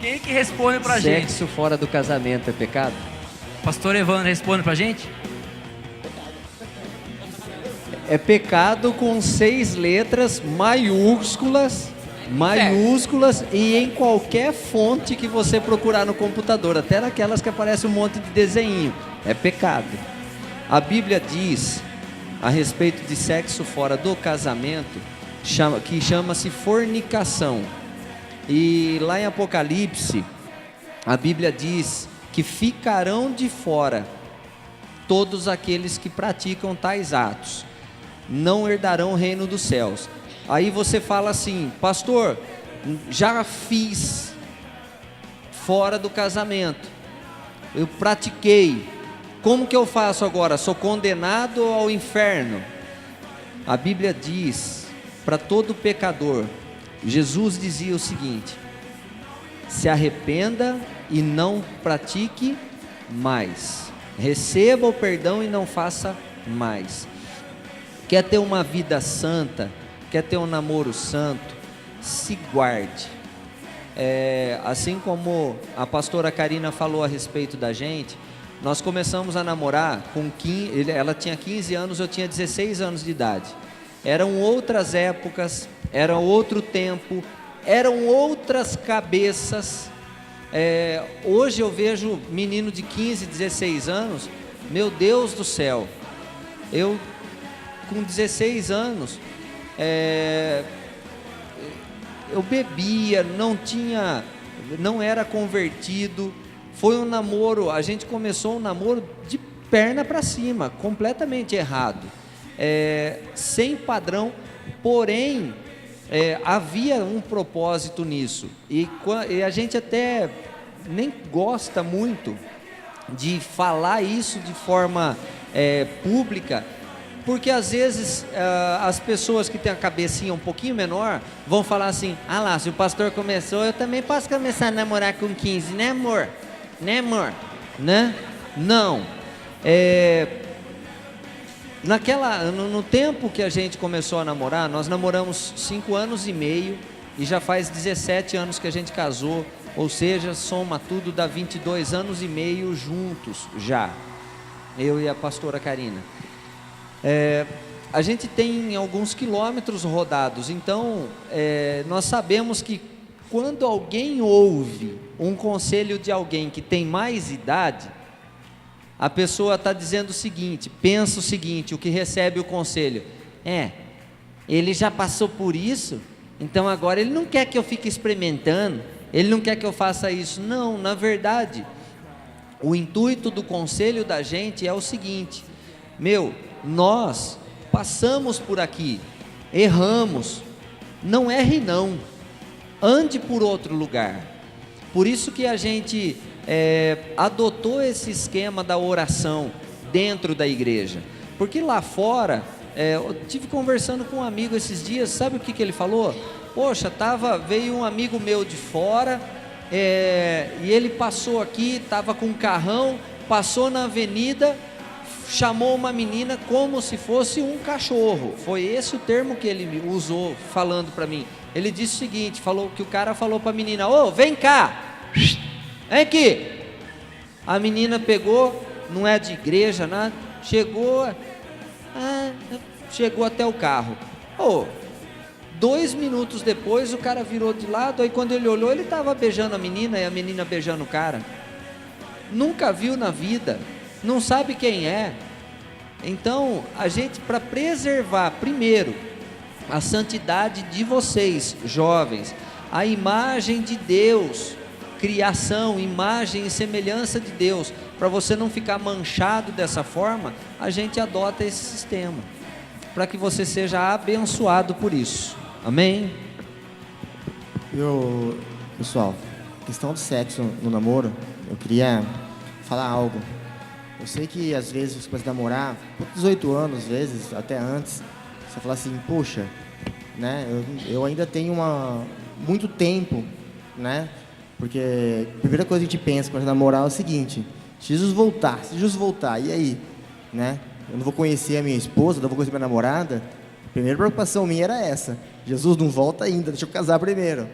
Quem que responde pra gente? Sexo fora do casamento é pecado? Pastor Evandro responde pra gente? É pecado com 6 letras maiúsculas e em qualquer fonte que você procurar no computador, até naquelas que aparece um monte de desenho. É pecado. A Bíblia diz a respeito de sexo fora do casamento, que chama-se fornicação. E lá em Apocalipse, a Bíblia diz que ficarão de fora todos aqueles que praticam tais atos, não herdarão o reino dos céus. Aí você fala assim, pastor, já fiz fora do casamento, eu pratiquei, como que eu faço agora? Sou condenado ao inferno? A Bíblia diz para todo pecador, Jesus dizia o seguinte: se arrependa e não pratique mais, receba o perdão e não faça mais. Quer ter uma vida santa, quer ter um namoro santo, se guarde. Assim como a pastora Karina falou a respeito da gente, nós começamos a namorar com 15, ela tinha 15 anos, eu tinha 16 anos de idade. Eram outras épocas, era outro tempo, eram outras cabeças. Hoje eu vejo menino de 15, 16 anos, meu Deus do céu, eu com 16 anos, eu bebia, não era convertido, foi um namoro, a gente começou um namoro de perna para cima, completamente errado, sem padrão, Porém, havia um propósito nisso, e a gente até nem gosta muito de falar isso de forma pública, porque às vezes as pessoas que têm a cabecinha um pouquinho menor vão falar assim: ah lá, se o pastor começou, eu também posso começar a namorar com 15, né amor? Né amor? Né? Não. No tempo que a gente começou a namorar, nós namoramos 5 anos e meio e já faz 17 anos que a gente casou, ou seja, soma tudo, dá 22 anos e meio juntos já, eu e a pastora Karina. A gente tem alguns quilômetros rodados, então nós sabemos que quando alguém ouve um conselho de alguém que tem mais idade, a pessoa está dizendo o seguinte, pensa o seguinte, o que recebe o conselho: ele já passou por isso, então agora ele não quer que eu fique experimentando, ele não quer que eu faça isso. Não, na verdade, o intuito do conselho da gente é o seguinte: nós passamos por aqui, erramos, não erre não, ande por outro lugar. Por isso que a gente adotou esse esquema da oração dentro da igreja, porque lá fora, eu tive conversando com um amigo esses dias, sabe o que ele falou? Poxa, veio um amigo meu de fora, e ele passou aqui, estava com um carrão, passou na avenida, chamou uma menina como se fosse um cachorro. Foi esse o termo que ele usou falando para mim. Ele disse o seguinte, que o cara falou para a menina: ô, vem cá, vem aqui. A menina pegou, não é de igreja, nada, chegou até o carro. 2 minutos depois o cara virou de lado, aí quando ele olhou, ele estava beijando a menina e a menina beijando o cara. Nunca viu na vida, não sabe quem é. Então, a gente, para preservar primeiro a santidade de vocês, jovens, a imagem de Deus, criação, imagem e semelhança de Deus, para você não ficar manchado dessa forma, a gente adota esse sistema, para que você seja abençoado por isso. Amém? Pessoal, questão de sexo no namoro, eu queria falar algo. Eu sei que às vezes você começa a namorar, por 18 anos, às vezes, até antes, você fala assim: poxa, né, eu ainda tenho muito tempo, né? Porque a primeira coisa que a gente pensa quando namorar é o seguinte: se Jesus voltar, e aí? Né? Eu não vou conhecer a minha esposa, não vou conhecer a minha namorada. A primeira preocupação minha era essa: Jesus não volta ainda, deixa eu casar primeiro.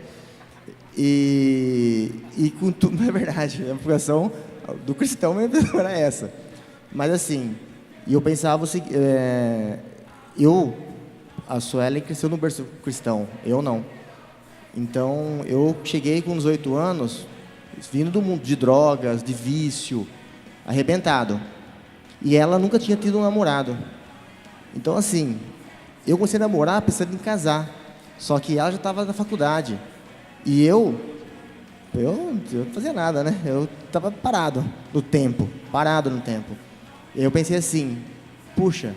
E com tudo, não é verdade, a preocupação do cristão mesmo era essa. Mas assim, eu pensava o seguinte, a Suelen cresceu no berço cristão, eu não. Então, eu cheguei com 18 anos, vindo do mundo de drogas, de vício, arrebentado. E ela nunca tinha tido um namorado. Então, assim, eu comecei a namorar pensando em casar. Só que ela já estava na faculdade. E eu não fazia nada, né? Eu estava parado no tempo. E eu pensei assim, puxa,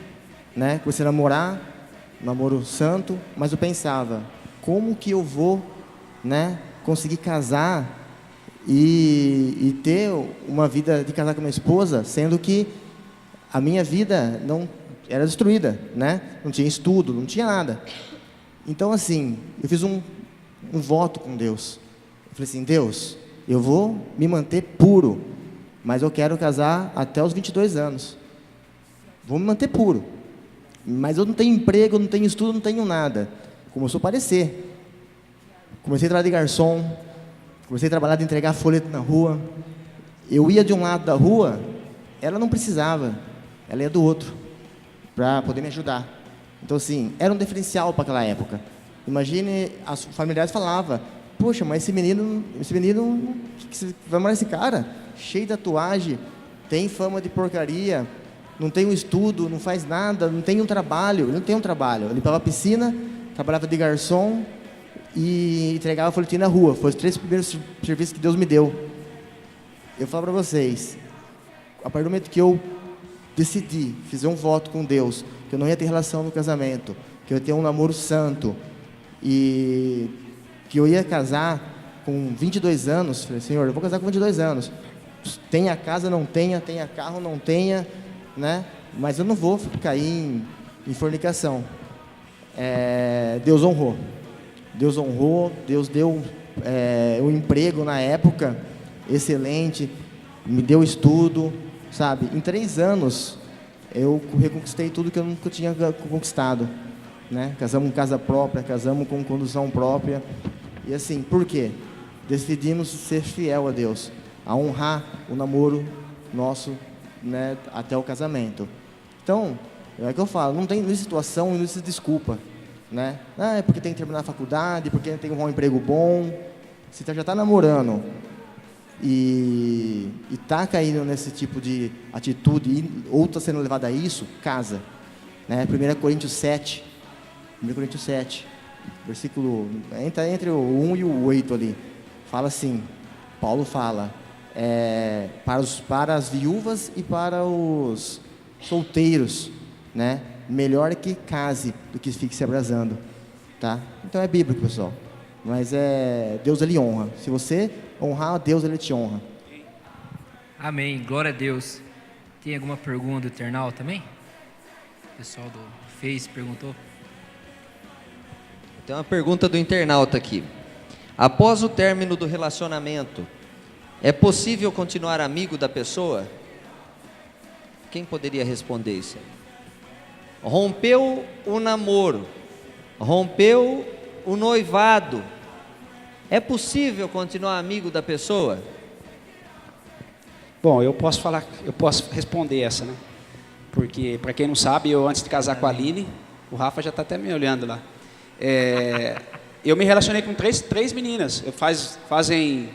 né? Comecei a namorar, namoro santo, mas eu pensava: como que eu vou, né, conseguir casar e ter uma vida de casar com minha esposa, sendo que a minha vida não era destruída, né? Não tinha estudo, não tinha nada. Então, assim, eu fiz um voto com Deus. Eu falei assim: Deus, eu vou me manter puro, mas eu quero casar até os 22 anos. Vou me manter puro. Mas eu não tenho emprego, eu não tenho estudo, não tenho nada. Começou a aparecer. Comecei a trabalhar de garçom, comecei a trabalhar de entregar folheto na rua. Eu ia de um lado da rua, ela não precisava, ela ia do outro, para poder me ajudar. Então, assim, era um diferencial para aquela época. Imagine, as familiares falavam: poxa, mas esse menino, que vai namorar esse cara? Cheio de tatuagem, tem fama de porcaria, não tem um estudo, não faz nada, não tem um trabalho. Ele não tem um trabalho. Ele limpava a piscina, trabalhava de garçom e entregava folhetim na rua. Foi os 3 primeiros serviços que Deus me deu. Eu falo para vocês, a partir do momento que eu decidi, fiz um voto com Deus, que eu não ia ter relação no casamento, que eu ia ter um namoro santo e que eu ia casar com 22 anos. Falei, Senhor, eu vou casar com 22 anos. Tenha casa, não tenha carro, não tenha, né? Mas eu não vou cair em fornicação. Deus honrou. Deus deu um emprego na época excelente, me deu estudo, sabe? Em 3 anos eu reconquistei tudo que eu nunca tinha conquistado, né? Casamos com casa própria, casamos com condução própria. E assim, por quê? Decidimos ser fiel a Deus, a honrar o namoro nosso, né, até o casamento. Então, é que eu falo, não tem situação e não existe desculpa, né? É porque tem que terminar a faculdade, porque tem que arrumar um emprego bom. Se já está namorando e está caindo nesse tipo de atitude ou está sendo levado a isso, casa, né? 1 Coríntios 7, versículo entre o 1 e o 8 ali, fala assim, Paulo fala, para as viúvas e para os solteiros, né? Melhor que case do que fique se abrasando, tá? Então é bíblico, pessoal. Mas Deus, ele honra. Se você honrar a Deus, ele te honra. Amém. Glória a Deus. Tem alguma pergunta do internal também? O pessoal do Face perguntou. Tem uma pergunta do internauta aqui. Após o término do relacionamento, é possível continuar amigo da pessoa? Quem poderia responder isso? Rompeu o namoro, rompeu o noivado. É possível continuar amigo da pessoa? Bom, eu posso responder essa, né? Porque, para quem não sabe, eu antes de casar com a Aline, o Rafa já está até me olhando lá. Eu me relacionei com três meninas. Fazem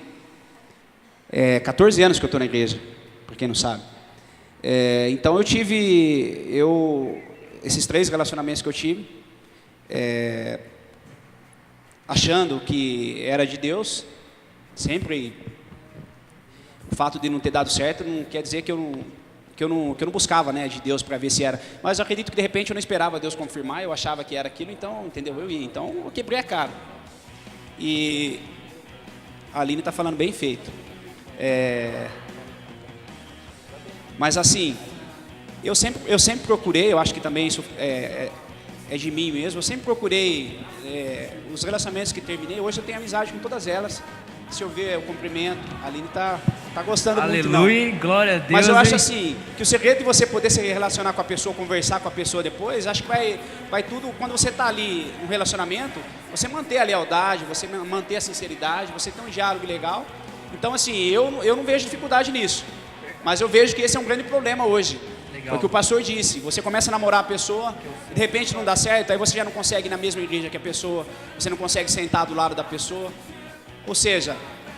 14 anos que eu estou na igreja, para quem não sabe. Então eu tive esses 3 relacionamentos que eu tive, achando que era de Deus. Sempre o fato de não ter dado certo não quer dizer que eu não buscava, né, de Deus para ver se era. Mas eu acredito que de repente eu não esperava Deus confirmar, eu achava que era aquilo, então, entendeu? Eu ia. Então eu quebrei a cara. E a Aline está falando bem feito. Mas assim, eu sempre procurei, eu acho que também isso é de mim mesmo, eu sempre procurei os relacionamentos que terminei, hoje eu tenho amizade com todas elas. Se eu ver o cumprimento, a Aline tá gostando muito. Aleluia, glória a Deus. Mas eu acho assim, que o segredo de você poder se relacionar com a pessoa, conversar com a pessoa depois, acho que vai tudo, quando você está ali no relacionamento, você manter a lealdade, você manter a sinceridade, você ter um diálogo legal. Então assim, eu não vejo dificuldade nisso, mas eu vejo que esse é um grande problema hoje. Legal. Porque o pastor disse, você começa a namorar a pessoa, de repente não dá certo, aí você já não consegue ir na mesma igreja que a pessoa, você não consegue sentar do lado da pessoa. Ou seja,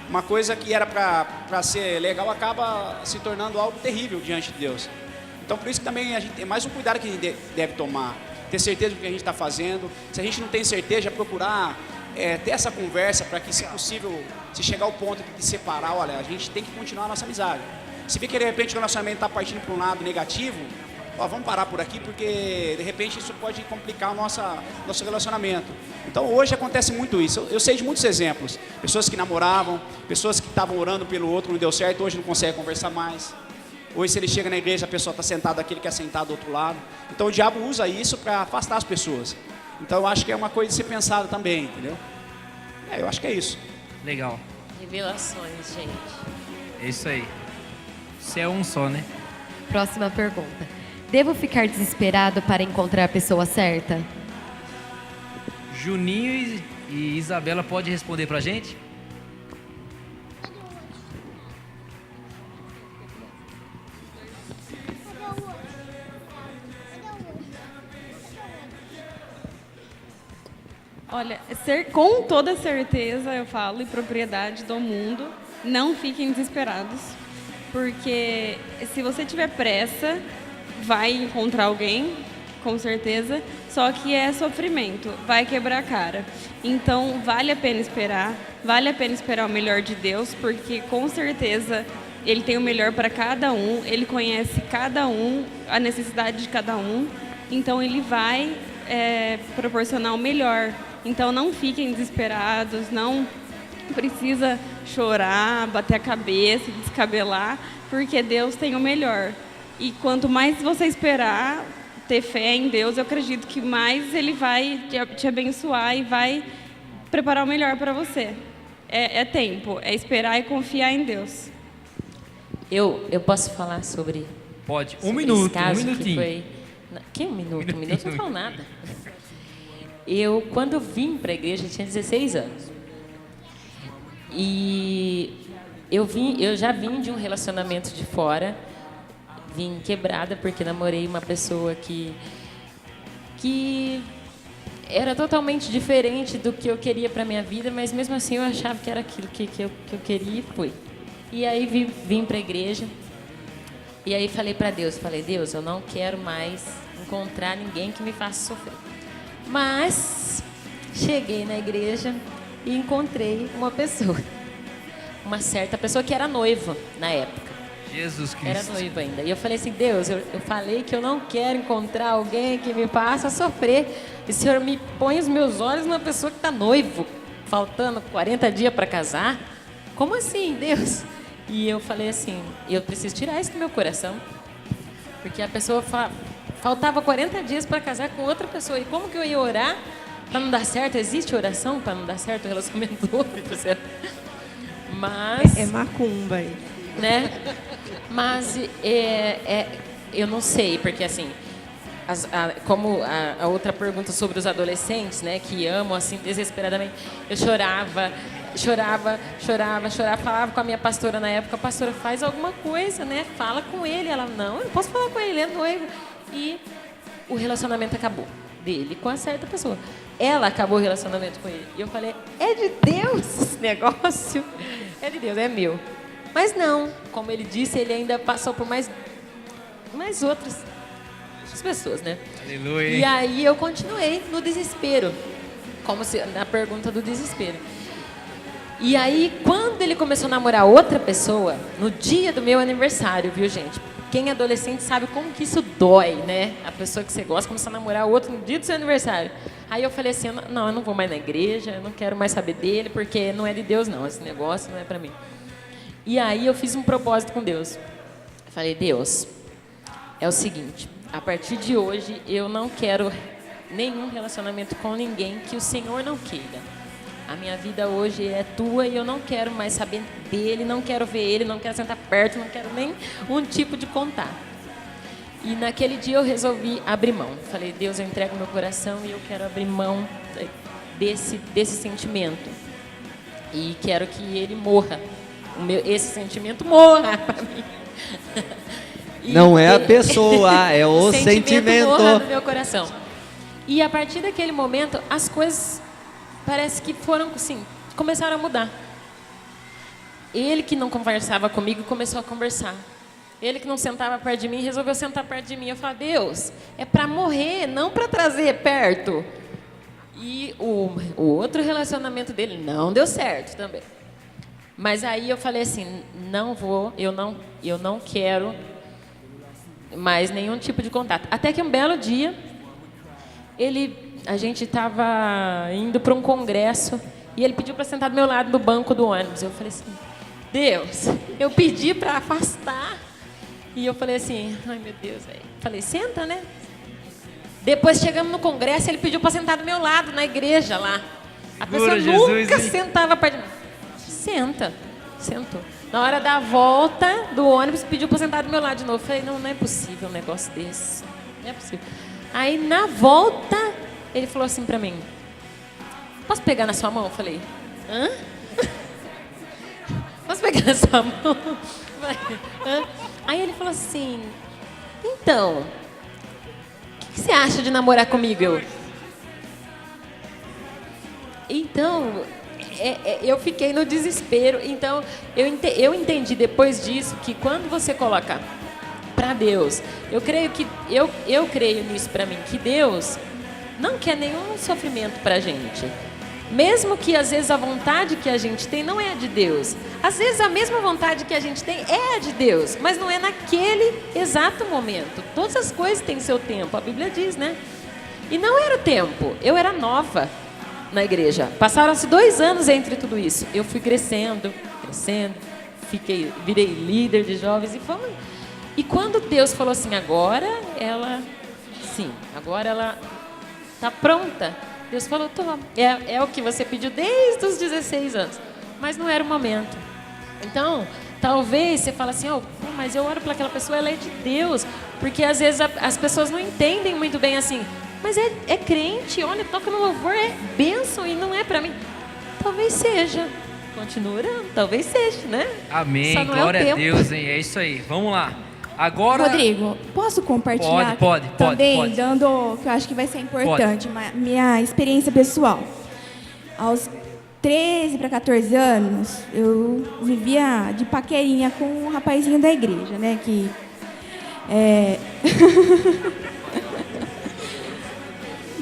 uma coisa que era para ser legal acaba se tornando algo terrível diante de Deus. Então por isso que também a gente tem mais um cuidado que a gente deve tomar, ter certeza do que a gente está fazendo. Se a gente não tem certeza, procurar ter essa conversa para que, se possível, se chegar ao ponto de separar, olha, a gente tem que continuar a nossa amizade. Se vê que de repente o relacionamento está partindo para um lado negativo, vamos parar por aqui, porque de repente isso pode complicar o nosso relacionamento. Então hoje acontece muito isso. Eu sei de muitos exemplos, pessoas que namoravam, pessoas que estavam orando pelo outro, não deu certo, hoje não conseguem conversar mais. Hoje, se ele chega na igreja, a pessoa está sentada aqui, ele quer sentar do outro lado. Então o diabo usa isso para afastar as pessoas. Então eu acho que é uma coisa de ser pensada também, entendeu? Eu acho que é isso. Legal. Revelações, gente. É isso aí. Você é um só, né? Próxima pergunta. Devo ficar desesperado para encontrar a pessoa certa? Juninho e Isabela pode responder pra gente? Olha, com toda certeza eu falo e propriedade do mundo, não fiquem desesperados, porque se você tiver pressa, vai encontrar alguém, com certeza, só que é sofrimento, vai quebrar a cara. Então, vale a pena esperar o melhor de Deus, porque com certeza Ele tem o melhor para cada um, Ele conhece cada um, a necessidade de cada um, então Ele vai proporcionar o melhor. Então não fiquem desesperados, não precisa chorar, bater a cabeça, descabelar, porque Deus tem o melhor. E quanto mais você esperar, ter fé em Deus, eu acredito que mais Ele vai te abençoar e vai preparar o melhor para você. É tempo, é esperar e confiar em Deus. Eu posso falar sobre... Pode. sobre Um minuto, esse caso um minutinho. Que foi... Que um minuto? Um minuto não falo nada. Quando eu vim para a igreja, eu tinha 16 anos. E eu já vim de um relacionamento de fora. Vim quebrada porque namorei uma pessoa que era totalmente diferente do que eu queria para minha vida, mas mesmo assim eu achava que era aquilo que eu queria e fui. E aí vim para a igreja e aí falei para Deus, Deus, eu não quero mais encontrar ninguém que me faça sofrer. Mas cheguei na igreja e encontrei uma pessoa, uma certa pessoa que era noiva na época. Jesus Cristo. Era noiva ainda. E eu falei assim, Deus, eu falei que eu não quero encontrar alguém que me faça sofrer. E o Senhor me põe os meus olhos numa pessoa que está noivo, faltando 40 dias para casar. Como assim, Deus? E eu falei assim, eu preciso tirar isso do meu coração. Porque a pessoa faltava 40 dias para casar com outra pessoa. E como que eu ia orar para não dar certo? Existe oração para não dar certo o relacionamento do outro? Mas... É macumba aí. Né? Mas eu não sei, porque assim, como a outra pergunta sobre os adolescentes, né, que amam assim desesperadamente, eu chorava, falava com a minha pastora na época, pastora, faz alguma coisa, né? Fala com ele. Ela, não, eu não posso falar com ele, ele é noivo. E o relacionamento acabou dele com a certa pessoa. Ela acabou o relacionamento com ele. E eu falei, é de Deus esse negócio? É de Deus, é meu. Mas não, como ele disse, ele ainda passou por mais outras pessoas, né? Aleluia. E aí eu continuei no desespero, como se na pergunta do desespero. E aí, quando ele começou a namorar outra pessoa, no dia do meu aniversário, viu, gente? Quem é adolescente sabe como que isso dói, né? A pessoa que você gosta começar a namorar outro no dia do seu aniversário. Aí eu falei assim, não, eu não vou mais na igreja, eu não quero mais saber dele, porque não é de Deus não, esse negócio não é pra mim. E aí eu fiz um propósito com Deus. Falei, Deus, é o seguinte, a partir de hoje eu não quero nenhum relacionamento com ninguém que o Senhor não queira. A minha vida hoje é tua e eu não quero mais saber dele, não quero ver ele, não quero sentar perto, não quero nem um tipo de contato. E naquele dia eu resolvi abrir mão. Falei, Deus, eu entrego meu coração e eu quero abrir mão desse sentimento. E quero que ele morra. Esse sentimento morra para mim. Não é a pessoa, é o sentimento. Morra no meu coração. E a partir daquele momento, as coisas parece que foram assim, começaram a mudar. Ele que não conversava comigo começou a conversar. Ele que não sentava perto de mim resolveu sentar perto de mim. Eu falei, Deus, é para morrer, não para trazer perto. E o outro relacionamento dele não deu certo também. Mas aí eu falei assim, eu não quero mais nenhum tipo de contato. Até que um belo dia, a gente estava indo para um congresso e ele pediu para sentar do meu lado no banco do ônibus. Eu falei assim, Deus, eu pedi para afastar. E eu falei assim, ai meu Deus, velho. Falei, senta, né? Depois chegamos no congresso, ele pediu para sentar do meu lado na igreja lá. A pessoa nunca sentava perto de mim. Senta. Sentou. Na hora da volta do ônibus, pediu para sentar do meu lado de novo. Falei, não é possível um negócio desse. Não é possível. Aí, na volta, ele falou assim para mim, posso pegar na sua mão? Eu falei, hã? Posso pegar na sua mão? Hã? Aí ele falou assim, então, o que você acha de namorar comigo? Então... eu fiquei no desespero. Então, eu entendi depois disso que quando você coloca para Deus, eu creio nisso para mim, que Deus não quer nenhum sofrimento para a gente. Mesmo que às vezes a vontade que a gente tem não é a de Deus. Às vezes a mesma vontade que a gente tem é a de Deus, mas não é naquele exato momento. Todas as coisas têm seu tempo, a Bíblia diz, né? E não era o tempo, eu era nova na igreja. Passaram-se 2 anos entre tudo isso. Eu fui crescendo, virei líder de jovens e quando Deus falou assim, agora ela está pronta. Deus falou, toma, é o que você pediu desde os 16 anos. Mas não era o momento. Então, talvez você fale assim, mas eu oro para aquela pessoa, ela é de Deus. Porque às vezes as pessoas não entendem muito bem assim, mas é crente, olha, toca no louvor, é bênção e não é para mim. Talvez seja. Continua orando, talvez seja, né? Amém, glória a Deus, hein? É isso aí. Vamos lá. Agora... Rodrigo, posso compartilhar pode, também, dando, que eu acho que vai ser importante, minha experiência pessoal. Aos 13 para 14 anos, eu vivia de paquerinha com um rapazinho da igreja, né? Que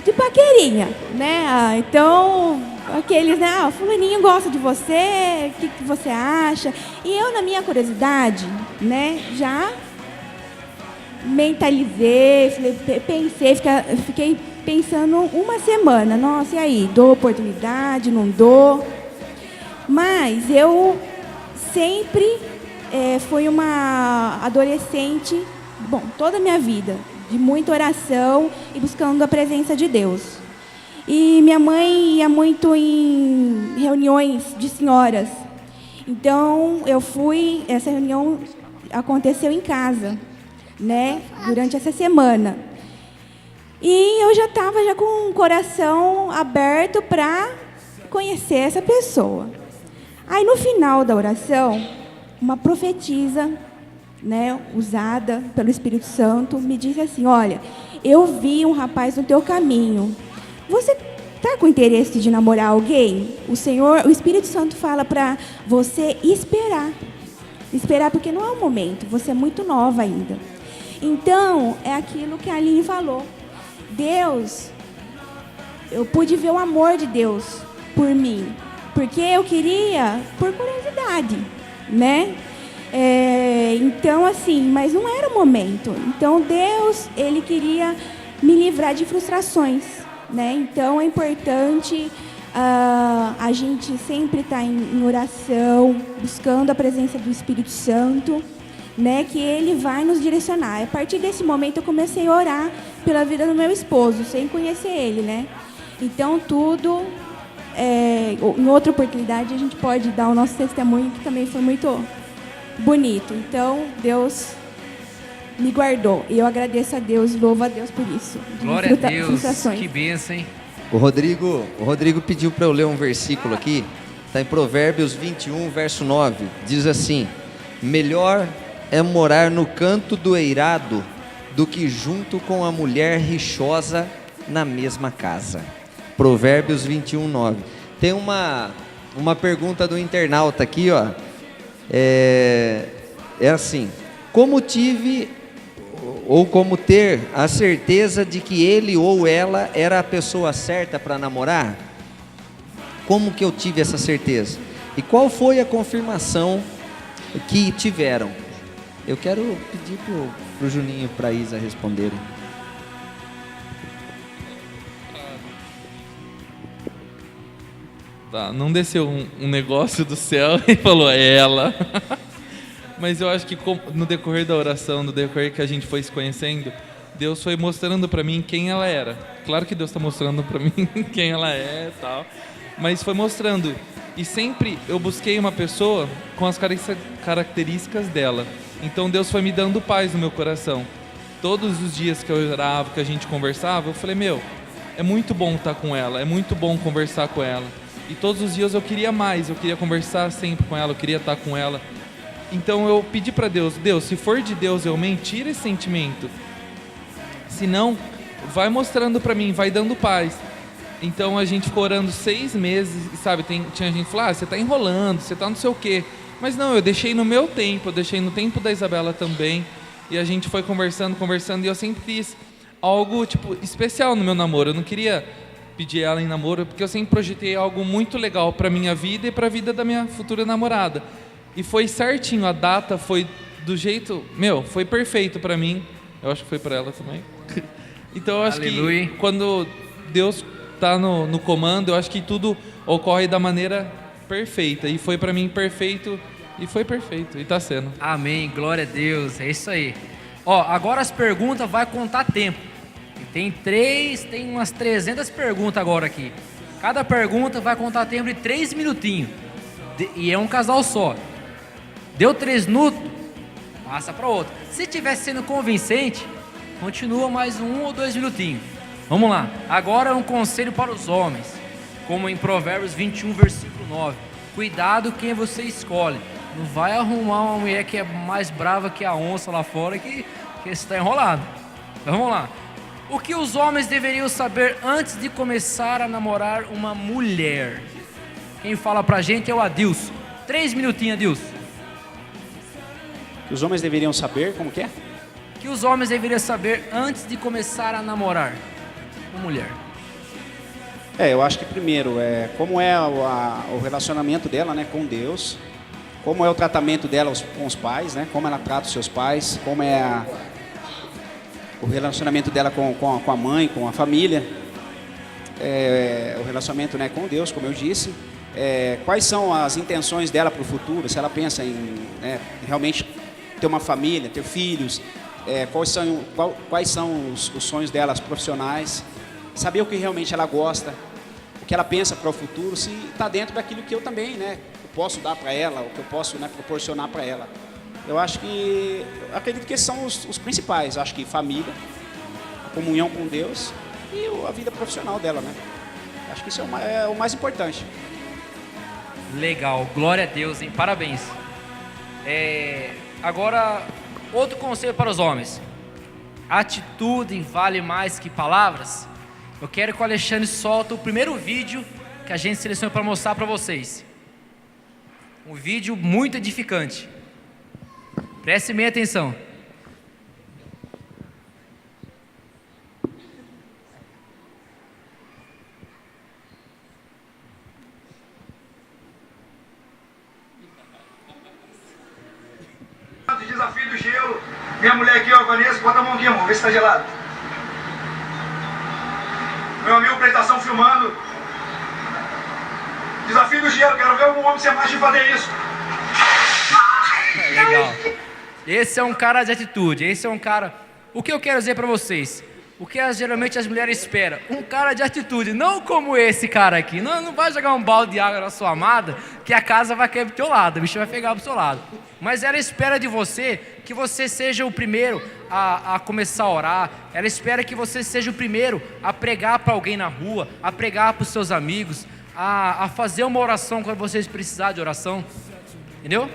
de paquerinha, né? Então, aqueles, né? Fulaninho gosta de você, o que você acha? E eu, na minha curiosidade, né? Já mentalizei, pensei, fiquei pensando uma semana. Nossa, e aí? Dou oportunidade, não dou? Mas eu sempre fui uma adolescente, toda a minha vida, de muita oração e buscando a presença de Deus. E minha mãe ia muito em reuniões de senhoras. Então, essa reunião aconteceu em casa, né, durante essa semana. E eu já estava com o coração aberto para conhecer essa pessoa. Aí, no final da oração, uma profetisa, né, usada pelo Espírito Santo, me disse assim, olha, eu vi um rapaz no teu caminho. Você está com interesse de namorar alguém? O Espírito Santo fala para você esperar. Esperar porque não é o momento, você é muito nova ainda. Então, é aquilo que a Aline falou. Deus, eu pude ver o amor de Deus por mim, porque eu queria, por curiosidade, né? Então, assim, mas não era o momento. Então, Deus, Ele queria me livrar de frustrações, né? Então, é importante a gente sempre estar em oração, buscando a presença do Espírito Santo, né? Que Ele vai nos direcionar. A partir desse momento, eu comecei a orar pela vida do meu esposo, sem conhecer ele, né? Então, tudo... em outra oportunidade, a gente pode dar o nosso testemunho, que também foi muito bonito. Então, Deus me guardou. E eu agradeço a Deus, louvo a Deus por isso. Glória a Deus, que bênção, hein? O Rodrigo pediu para eu ler um versículo aqui. Está em Provérbios 21, verso 9. Diz assim, melhor é morar no canto do eirado do que junto com a mulher rixosa na mesma casa. Provérbios 21, 9. Tem uma pergunta do internauta aqui, ó. É assim, como ter a certeza de que ele ou ela era a pessoa certa para namorar? Como que eu tive essa certeza? E qual foi a confirmação que tiveram? Eu quero pedir pro Juninho e pra Isa responderem. Tá, não desceu um negócio do céu e falou, é ela. Mas eu acho que no decorrer da oração, no decorrer que a gente foi se conhecendo, Deus foi mostrando para mim quem ela era. Claro que Deus está mostrando para mim quem ela é e tal, mas foi mostrando. E sempre eu busquei uma pessoa com as características dela. Então Deus foi me dando paz no meu coração. Todos os dias que eu orava, que a gente conversava, eu falei, é muito bom estar com ela, é muito bom conversar com ela. E todos os dias eu queria mais, eu queria conversar sempre com ela, eu queria estar com ela. Então eu pedi para Deus, se for de Deus, eu tira esse sentimento. Se não, vai mostrando para mim, vai dando paz. Então a gente ficou orando 6 meses, sabe? Tinha gente que falava, você está enrolando, você está não sei o quê. Mas não, eu deixei no meu tempo, eu deixei no tempo da Isabela também. E a gente foi conversando, e eu sempre fiz algo, especial no meu namoro. Eu não queria pedir ela em namoro, porque eu sempre projetei algo muito legal para minha vida e para a vida da minha futura namorada. E foi certinho, a data foi do jeito... foi perfeito para mim. Eu acho que foi para ela também. Então eu acho Aleluia. que quando Deus está no comando, eu acho que tudo ocorre da maneira perfeita. E foi para mim perfeito, e foi perfeito, e está sendo. Amém, glória a Deus, é isso aí. Ó, agora as perguntas vai contar tempo. Tem umas 300 perguntas agora aqui. Cada pergunta vai contar tempo de 3 minutinhos. E é um casal só. Deu 3 minutos, passa para outro. Se estiver sendo convincente, continua mais 1 ou 2 minutinhos. Vamos lá. Agora um conselho para os homens. Como em Provérbios 21, versículo 9. Cuidado quem você escolhe. Não vai arrumar uma mulher que é mais brava que a onça lá fora que está enrolado. Então, vamos lá. O que os homens deveriam saber antes de começar a namorar uma mulher? Quem fala pra gente é o Adilson. 3 minutinhos, Adilson. Que os homens deveriam saber, como que é? O que os homens deveriam saber antes de começar a namorar uma mulher? Eu acho que primeiro, como é o relacionamento dela, né, com Deus, como é o tratamento dela com os pais, né, como ela trata os seus pais, como é o relacionamento dela com a mãe, com a família, o relacionamento, né, com Deus, como eu disse, quais são as intenções dela para o futuro, se ela pensa em realmente ter uma família, ter filhos, quais são os sonhos dela profissionais, saber o que realmente ela gosta, o que ela pensa para o futuro, se está dentro daquilo que eu também, né, posso dar para ela, o que eu posso, né, proporcionar para ela. Eu acredito que esses são os principais. Acho que família, a comunhão com Deus e a vida profissional dela, né? Acho que isso é o mais importante. Legal, glória a Deus, hein? Parabéns. Agora, outro conselho para os homens. Atitude vale mais que palavras? Eu quero que o Alexandre solta o primeiro vídeo que a gente selecionou para mostrar para vocês. Um vídeo muito edificante. Preste bem atenção. Desafio do gelo. Minha mulher aqui, ó, Vanessa, bota a mão aqui, amor, vê se tá gelado. Meu amigo, prestação filmando. Desafio do gelo, quero ver algum homem ser macho e fazer isso. Legal. Esse é um cara de atitude, esse é um cara... O que eu quero dizer para vocês? O que geralmente as mulheres esperam? Um cara de atitude, não como esse cara aqui. Não vai jogar um balde de água na sua amada, que a casa vai cair pro teu lado, o bicho vai pegar pro seu lado. Mas ela espera de você que você seja o primeiro a começar a orar. Ela espera que você seja o primeiro a pregar para alguém na rua, a pregar para os seus amigos, a fazer uma oração quando vocês precisarem de oração. Entendeu?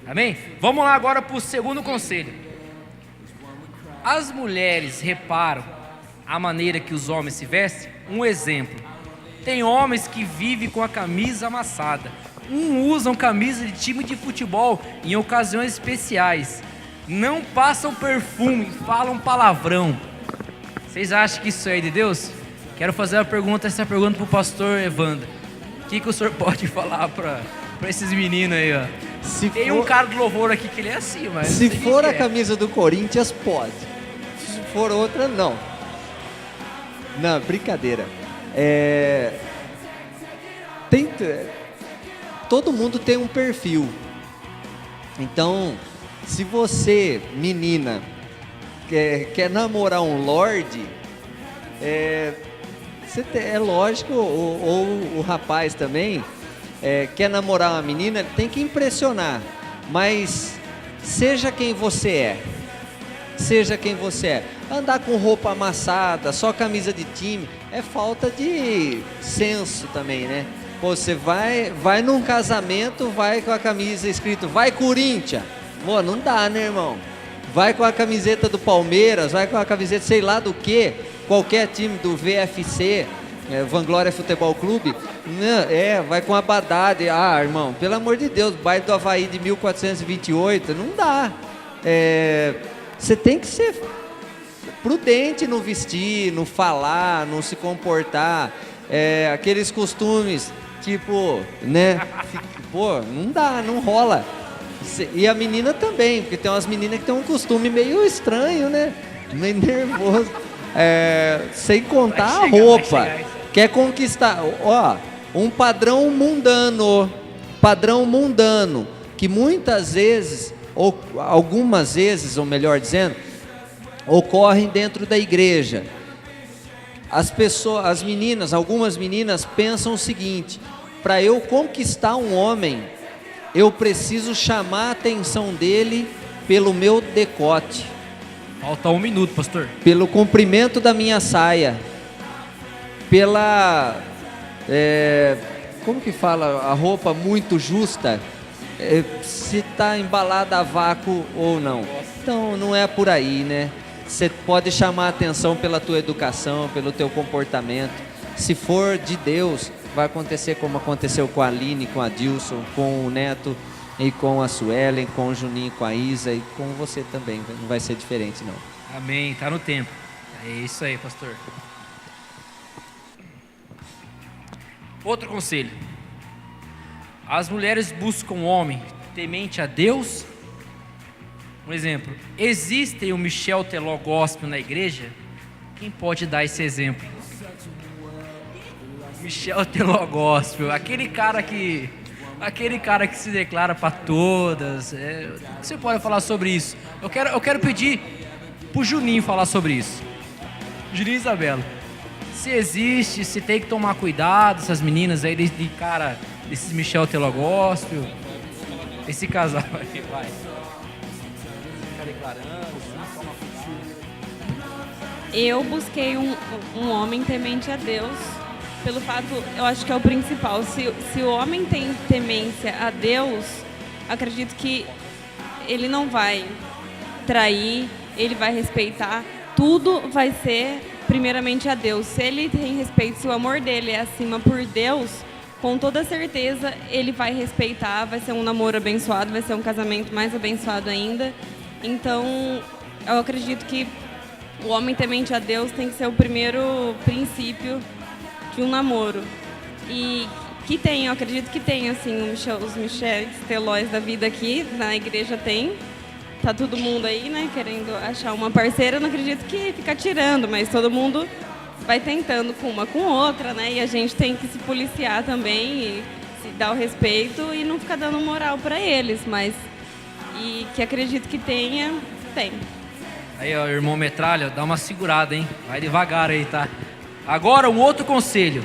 Amém? Vamos lá agora para o segundo conselho. As mulheres reparam a maneira que os homens se vestem? Um exemplo. Tem homens que vivem com a camisa amassada. Usam camisa de time de futebol em ocasiões especiais. Não passam perfume, falam palavrão. Vocês acham que isso é de Deus? Quero fazer essa pergunta para o pastor Evandro. O que o senhor pode falar para esses meninos aí, ó? Tem um cara do louvor aqui que ele é assim, mas... Se for a camisa do Corinthians, pode. Se for outra, não. Não, brincadeira. Todo mundo tem um perfil. Então, se você, menina, quer namorar um lorde, é lógico, ou o rapaz também, quer namorar uma menina, tem que impressionar. Mas seja quem você é. Seja quem você é. Andar com roupa amassada, só camisa de time, é falta de senso também, né? Pô, você vai num casamento, vai com a camisa escrito "Vai Corinthians". Pô, não dá, né, irmão? Vai com a camiseta do Palmeiras, vai com a camiseta sei lá do que, qualquer time do VFC, Vanglória Futebol Clube, vai com a Badade. Irmão, pelo amor de Deus, baile do Havaí de 1428, não dá. Você tem que ser prudente no vestir, no falar, no se comportar. Aqueles costumes, tipo, né? Pô, não dá, não rola. E a menina também, porque tem umas meninas que tem um costume meio estranho, né? Meio nervoso. Sem contar Vai chegar, a roupa. vai chegar. Quer conquistar, ó, um padrão mundano, que muitas vezes, ou algumas vezes, ou melhor dizendo, ocorrem dentro da igreja. Algumas meninas pensam o seguinte: para eu conquistar um homem, eu preciso chamar a atenção dele pelo meu decote. Falta 1 minuto, pastor. Pelo comprimento da minha saia. Pela... como que fala? A roupa muito justa. Se está embalada a vácuo ou não. Então não é por aí, né? Você pode chamar a atenção pela tua educação, pelo teu comportamento. Se for de Deus, vai acontecer como aconteceu com a Aline, com a Dilson, com o Neto e com a Suelen, com o Juninho, com a Isa e com você também. Não vai ser diferente, não. Amém, tá no tempo. É isso aí, pastor. Outro conselho. As mulheres buscam um homem temente a Deus. Um exemplo, existe o Michel Teló Gospel na igreja? Quem pode dar esse exemplo? Michel Teló Gospel, aquele cara que se declara para todas. O que você pode falar sobre isso? Eu quero pedir pro Juninho falar sobre isso. Juninho e Isabela. Se existe, se tem que tomar cuidado, essas meninas aí, desses Michel Teló Gospel, esse casal aí, vai. Fica declarando, toma cuidado. Eu busquei um homem temente a Deus. Pelo fato, eu acho que é o principal. Se o homem tem temência a Deus, acredito que ele não vai trair, ele vai respeitar. Tudo vai ser primeiramente a Deus. Se ele tem respeito, se o amor dele é acima por Deus, com toda certeza ele vai respeitar, vai ser um namoro abençoado, vai ser um casamento mais abençoado ainda. Então, eu acredito que o homem temente a Deus tem que ser o primeiro princípio de um namoro. E que tem, eu acredito que tem, assim, os Michel Telóis da vida aqui, na igreja tem. Tá todo mundo aí, né, querendo achar uma parceira. Eu não acredito que fica tirando, mas todo mundo vai tentando com uma com outra, né? E a gente tem que se policiar também e se dar o respeito e não ficar dando moral para eles, mas e que acredito que tem. Aí, ó, irmão Metralha, dá uma segurada, hein? Vai devagar aí, tá? Agora, um outro conselho.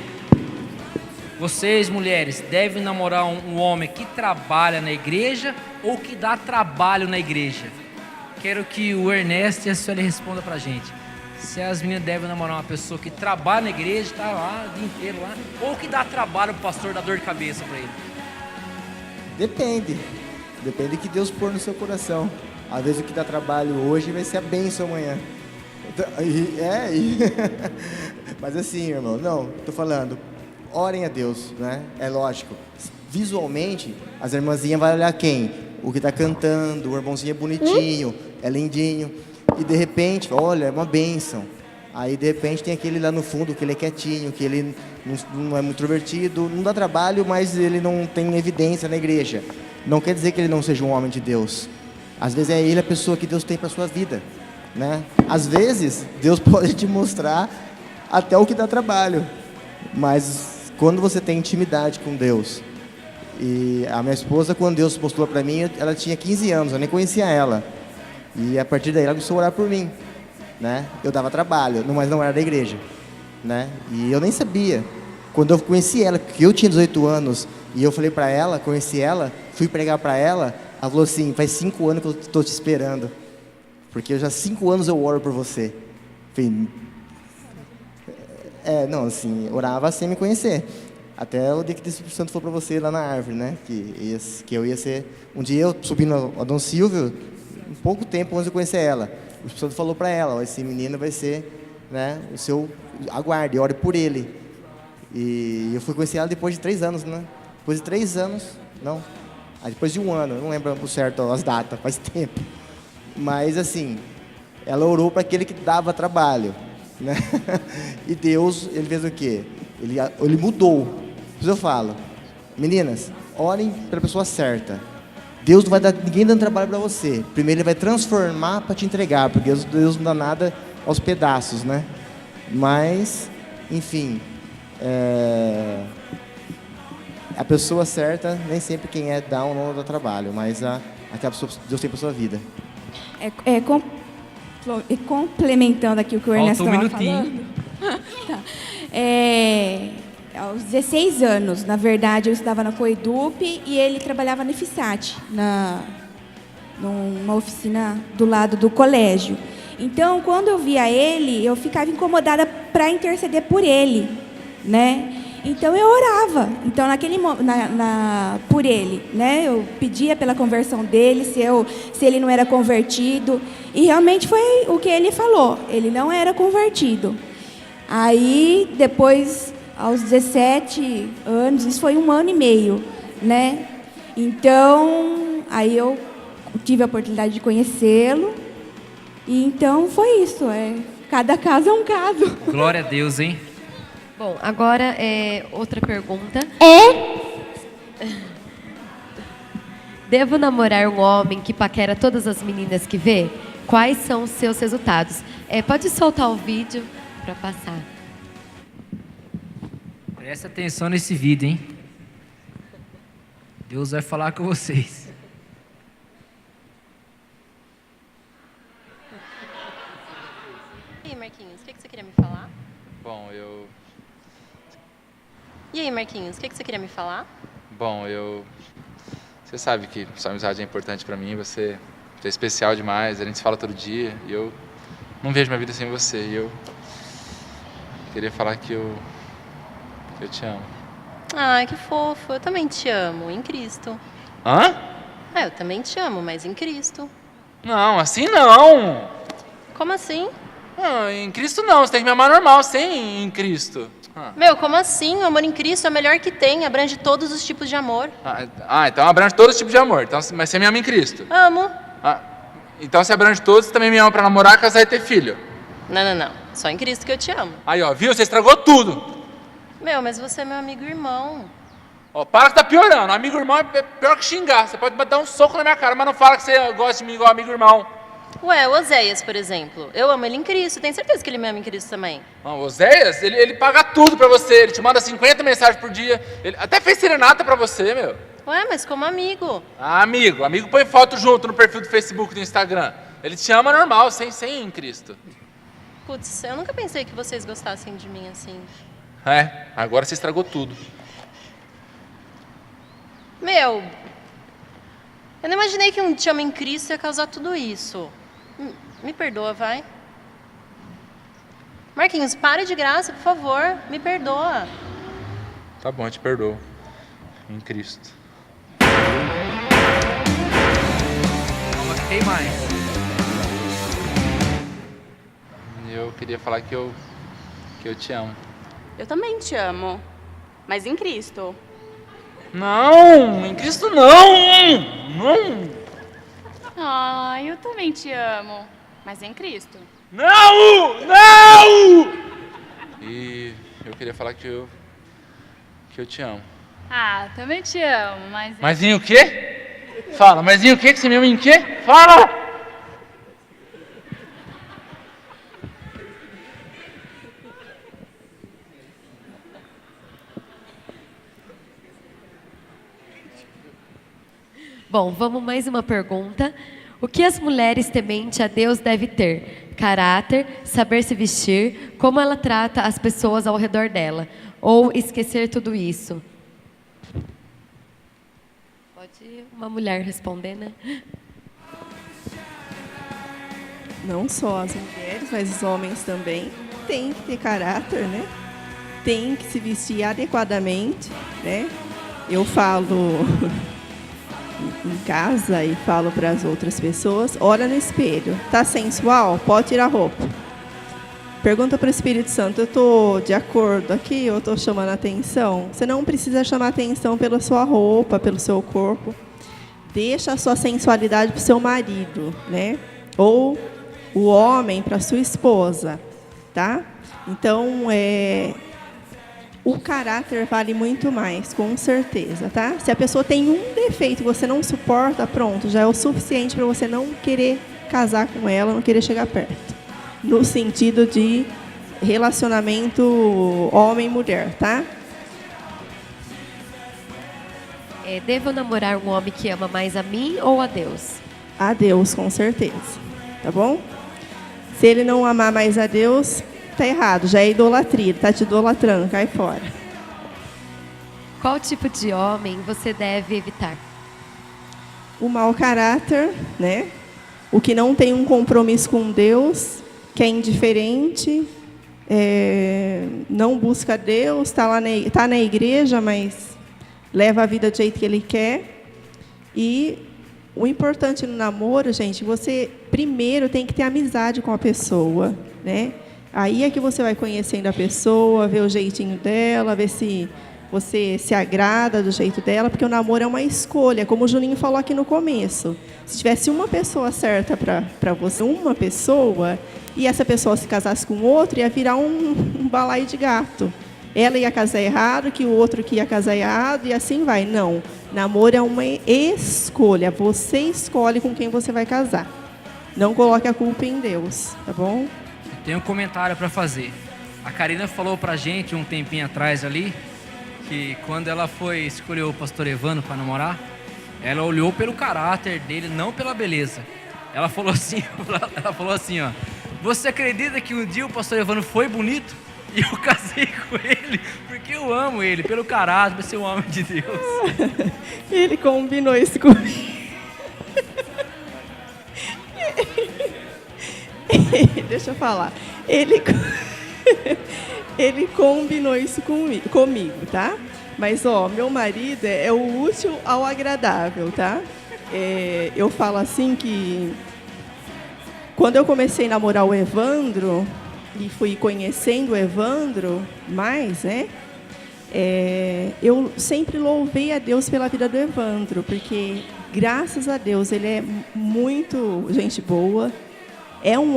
Vocês, mulheres, devem namorar um homem que trabalha na igreja ou que dá trabalho na igreja? Quero que o Ernesto e a Sueli respondam pra gente. Se as meninas devem namorar uma pessoa que trabalha na igreja, tá lá o dia inteiro lá, ou que dá trabalho pro pastor, dá dor de cabeça pra ele? Depende do que Deus pôr no seu coração. Às vezes o que dá trabalho hoje vai ser a bênção amanhã. Mas assim, irmão, não, tô falando, orem a Deus, né? É lógico. Visualmente, as irmãzinhas vão olhar quem? O que tá cantando, o irmãozinho é bonitinho, é lindinho. E de repente, olha, é uma bênção. Aí de repente tem aquele lá no fundo, que ele é quietinho, que ele não é muito introvertido, não dá trabalho, mas ele não tem evidência na igreja. Não quer dizer que ele não seja um homem de Deus. Às vezes é ele a pessoa que Deus tem para sua vida, né? Às vezes Deus pode te mostrar até o que dá trabalho, mas quando você tem intimidade com Deus, e a minha esposa, quando Deus mostrou para mim, ela tinha 15 anos, eu nem conhecia ela, e a partir daí ela começou a orar por mim, né? Eu dava trabalho, mas não era da igreja, né? E eu nem sabia. Quando eu conheci ela, porque eu tinha 18 anos, e eu falei para ela, conheci ela, fui pregar para ela, ela falou assim, faz 5 anos que eu estou te esperando, porque já 5 anos eu oro por você. Falei, não, assim, orava sem me conhecer. Até o dia que o Espírito Santo falou para você lá na árvore, né? Que eu ia ser... Um dia eu subi no Dom Silvio, um pouco tempo antes de eu conhecer ela. O Espírito Santo falou para ela, ó, esse menino vai ser, né, o seu... Aguarde, ore por ele. E eu fui conhecer ela depois de 3 anos, né? Depois de 3 anos, não. Depois de 1 ano, eu não lembro certo as datas, faz tempo. Mas assim, ela orou para aquele que dava trabalho, né? E Deus, ele fez o quê? Ele mudou. Por isso eu falo, meninas, orem pela pessoa certa. Deus não vai dar ninguém dando trabalho para você. Primeiro ele vai transformar para te entregar, porque Deus não dá nada aos pedaços, né? Mas, enfim, a pessoa certa, nem sempre quem é dá ou não dá trabalho, mas aquela pessoa Deus tem para sua vida. Complementando aqui o que o Ernesto Faltou um estava minutinho. falando. Tá. Aos 16 anos, na verdade, eu estudava na Coedup e ele trabalhava na IFSAT, numa oficina do lado do colégio. Então, quando eu via ele, eu ficava incomodada para interceder por ele, né? Então eu orava. Então por ele, né? Eu pedia pela conversão dele, se ele não era convertido, e realmente foi o que ele falou. Ele não era convertido. Aí depois, aos 17 anos, isso foi 1 ano e meio, né? Então aí eu tive a oportunidade de conhecê-lo. E então foi isso. Cada caso é um caso. Glória a Deus, hein? Bom, agora outra pergunta. Devo namorar um homem que paquera todas as meninas que vê? Quais são os seus resultados? Pode soltar o vídeo para passar. Presta atenção nesse vídeo, hein? Deus vai falar com vocês. E aí, Marquinhos, o que você queria me falar? Bom, E aí, Marquinhos, o que você queria me falar? Você sabe que sua amizade é importante pra mim, você é especial demais, a gente se fala todo dia e eu não vejo minha vida sem você. E eu queria falar que eu te amo. Ai, que fofo, eu também te amo, em Cristo. Hã? Eu também te amo, mas em Cristo. Não, assim não! Como assim? Em Cristo não, você tem que me amar normal, sem em Cristo. Meu, como assim? O amor em Cristo é o melhor que tem, abrange todos os tipos de amor. Então abrange todos os tipos de amor. Então, mas você me ama em Cristo? Amo. Então se abrange todos, você também me ama pra namorar, casar e ter filho? Não. Só em Cristo que eu te amo. Aí, ó, viu? Você estragou tudo. Meu, mas você é meu amigo e irmão. Ó, para que tá piorando. Amigo e irmão é pior que xingar. Você pode dar um soco na minha cara, mas não fala que você gosta de mim igual amigo e irmão. Ué, o Oséias, por exemplo. Eu amo ele em Cristo. Tenho certeza que ele me ama em Cristo também. Não, o Oséias, ele paga tudo pra você. Ele te manda 50 mensagens por dia. Ele até fez serenata pra você, meu. Ué, mas como amigo. Amigo. Amigo põe foto junto no perfil do Facebook e do Instagram. Ele te ama normal, sem em Cristo. Putz, eu nunca pensei que vocês gostassem de mim assim. Agora você estragou tudo. Meu, eu não imaginei que um te ama em Cristo ia causar tudo isso. Me perdoa, vai. Marquinhos, pare de graça, por favor. Me perdoa. Tá bom, eu te perdoo. Em Cristo. Calma, que tem mais. Eu queria falar que eu te amo. Eu também te amo, mas em Cristo. Não, em Cristo não! Eu também te amo, mas em Cristo. Não! E eu queria falar que eu te amo. Também te amo, mas... Mas em o quê? Fala, mas em o quê que você me ama em quê? Fala! Bom, vamos mais uma pergunta. O que as mulheres tementes a Deus devem ter? Caráter, saber se vestir, como ela trata as pessoas ao redor dela, ou esquecer tudo isso? Pode uma mulher responder, né? Não só as mulheres, mas os homens também têm que ter caráter, né? Tem que se vestir adequadamente, né? Eu falo em casa e falo para as outras pessoas, olha no espelho, tá sensual? Pode tirar a roupa. Pergunta para o Espírito Santo, eu estou de acordo aqui ou estou chamando a atenção? Você não precisa chamar atenção pela sua roupa, pelo seu corpo. Deixa a sua sensualidade para o seu marido, né? Ou o homem para a sua esposa, tá? Então, o caráter vale muito mais, com certeza, tá? Se a pessoa tem um defeito que você não suporta, pronto, já é o suficiente para você não querer casar com ela, não querer chegar perto. No sentido de relacionamento homem-mulher, tá? Devo namorar um homem que ama mais a mim ou a Deus? A Deus, com certeza. Tá bom? Se ele não amar mais a Deus, tá errado. Já é idolatria. Ele tá te idolatrando. Cai fora. Qual tipo de homem você deve evitar? O mau caráter, né? O que não tem um compromisso com Deus, que é indiferente, não busca Deus, tá na igreja, mas leva a vida do jeito que ele quer. E o importante no namoro, gente, você primeiro tem que ter amizade com a pessoa, né? Aí é que você vai conhecendo a pessoa, ver o jeitinho dela, ver se você se agrada do jeito dela, porque o namoro é uma escolha, como o Juninho falou aqui no começo. Se tivesse uma pessoa certa para você, uma pessoa, e essa pessoa se casasse com outro, ia virar um balaio de gato. Ela ia casar errado, que o outro que ia casar errado, e assim vai. Não. Namoro é uma escolha. Você escolhe com quem você vai casar. Não coloque a culpa em Deus, tá bom? Tenho um comentário para fazer. A Karina falou pra gente um tempinho atrás ali, que quando ela foi escolher o pastor Evandro para namorar, ela olhou pelo caráter dele, não pela beleza. Ela falou assim, ó, você acredita que um dia o pastor Evandro foi bonito? E eu casei com ele porque eu amo ele, pelo caráter, por ser um homem de Deus. Ele combinou isso comigo. Deixa eu falar. Ele combinou isso comigo, tá? Mas, ó, meu marido é o útil ao agradável, tá? Eu falo assim que quando eu comecei a namorar o Evandro e fui conhecendo o Evandro mais, né? Eu sempre louvei a Deus pela vida do Evandro, porque, graças a Deus, ele é muito gente boa, é um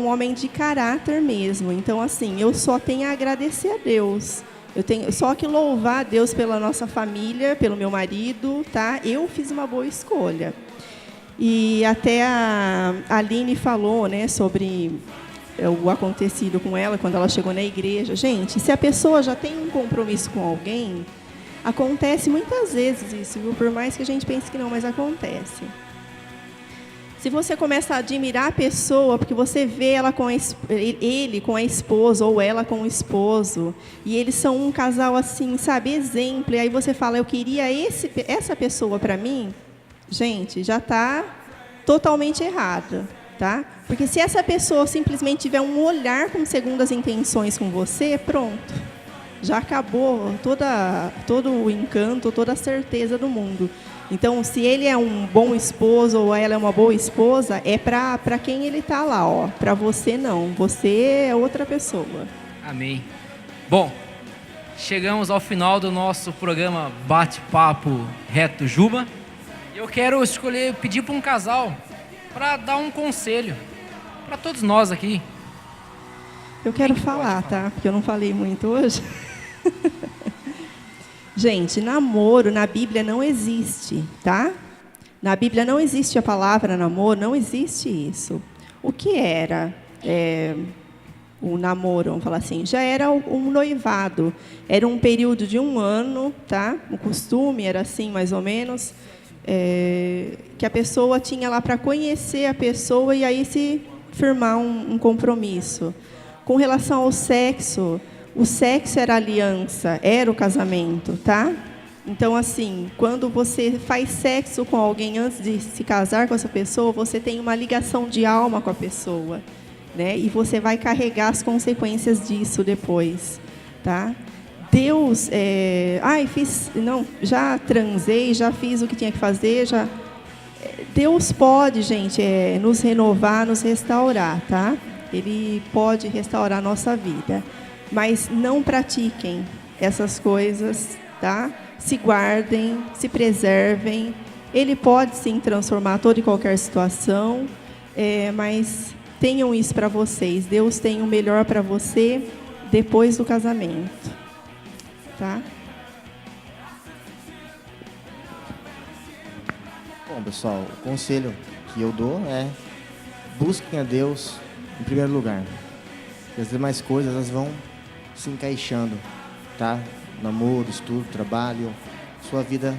homem de caráter mesmo. Então, assim, eu só tenho a agradecer a Deus. Eu tenho só que louvar a Deus pela nossa família, pelo meu marido, tá? Eu fiz uma boa escolha. E até a Aline falou, né, sobre o acontecido com ela quando ela chegou na igreja. Gente, se a pessoa já tem um compromisso com alguém, acontece muitas vezes isso, viu? Por mais que a gente pense que não, mas acontece. Se você começa a admirar a pessoa, porque você vê ela ele com a esposa, ou ela com o esposo, e eles são um casal assim, sabe, exemplo, e aí você fala, eu queria essa pessoa para mim, gente, já está totalmente errado, tá? Porque se essa pessoa simplesmente tiver um olhar com segundas intenções com você, pronto, já acabou todo o encanto, toda a certeza do mundo. Então, se ele é um bom esposo ou ela é uma boa esposa, é para quem ele está lá, ó. Para você não. Você é outra pessoa. Amém. Bom, chegamos ao final do nosso programa Bate-Papo Reto Juba. Eu quero pedir para um casal para dar um conselho para todos nós aqui. Eu quero falar, tá? Porque eu não falei muito hoje. Gente, namoro na Bíblia não existe, tá? Na Bíblia não existe a palavra namoro, não existe isso. O que era o namoro, vamos falar assim? Já era um noivado. Era um período de 1 ano, tá? O costume era assim, mais ou menos, que a pessoa tinha lá para conhecer a pessoa e aí se firmar um compromisso. Com relação ao sexo, o sexo era a aliança, era o casamento, tá? Então, assim, quando você faz sexo com alguém antes de se casar com essa pessoa, você tem uma ligação de alma com a pessoa, né? E você vai carregar as consequências disso depois, tá? Deus, já transei, já fiz o que tinha que fazer, Deus pode, gente, nos renovar, nos restaurar, tá? Ele pode restaurar a nossa vida. Mas não pratiquem essas coisas, tá? Se guardem, se preservem. Ele pode, sim, transformar toda e qualquer situação, mas tenham isso para vocês. Deus tem o melhor para você depois do casamento, tá? Bom, pessoal, o conselho que eu dou é busquem a Deus em primeiro lugar. E as demais coisas, elas vão se encaixando, tá? Namoro, estudo, trabalho, sua vida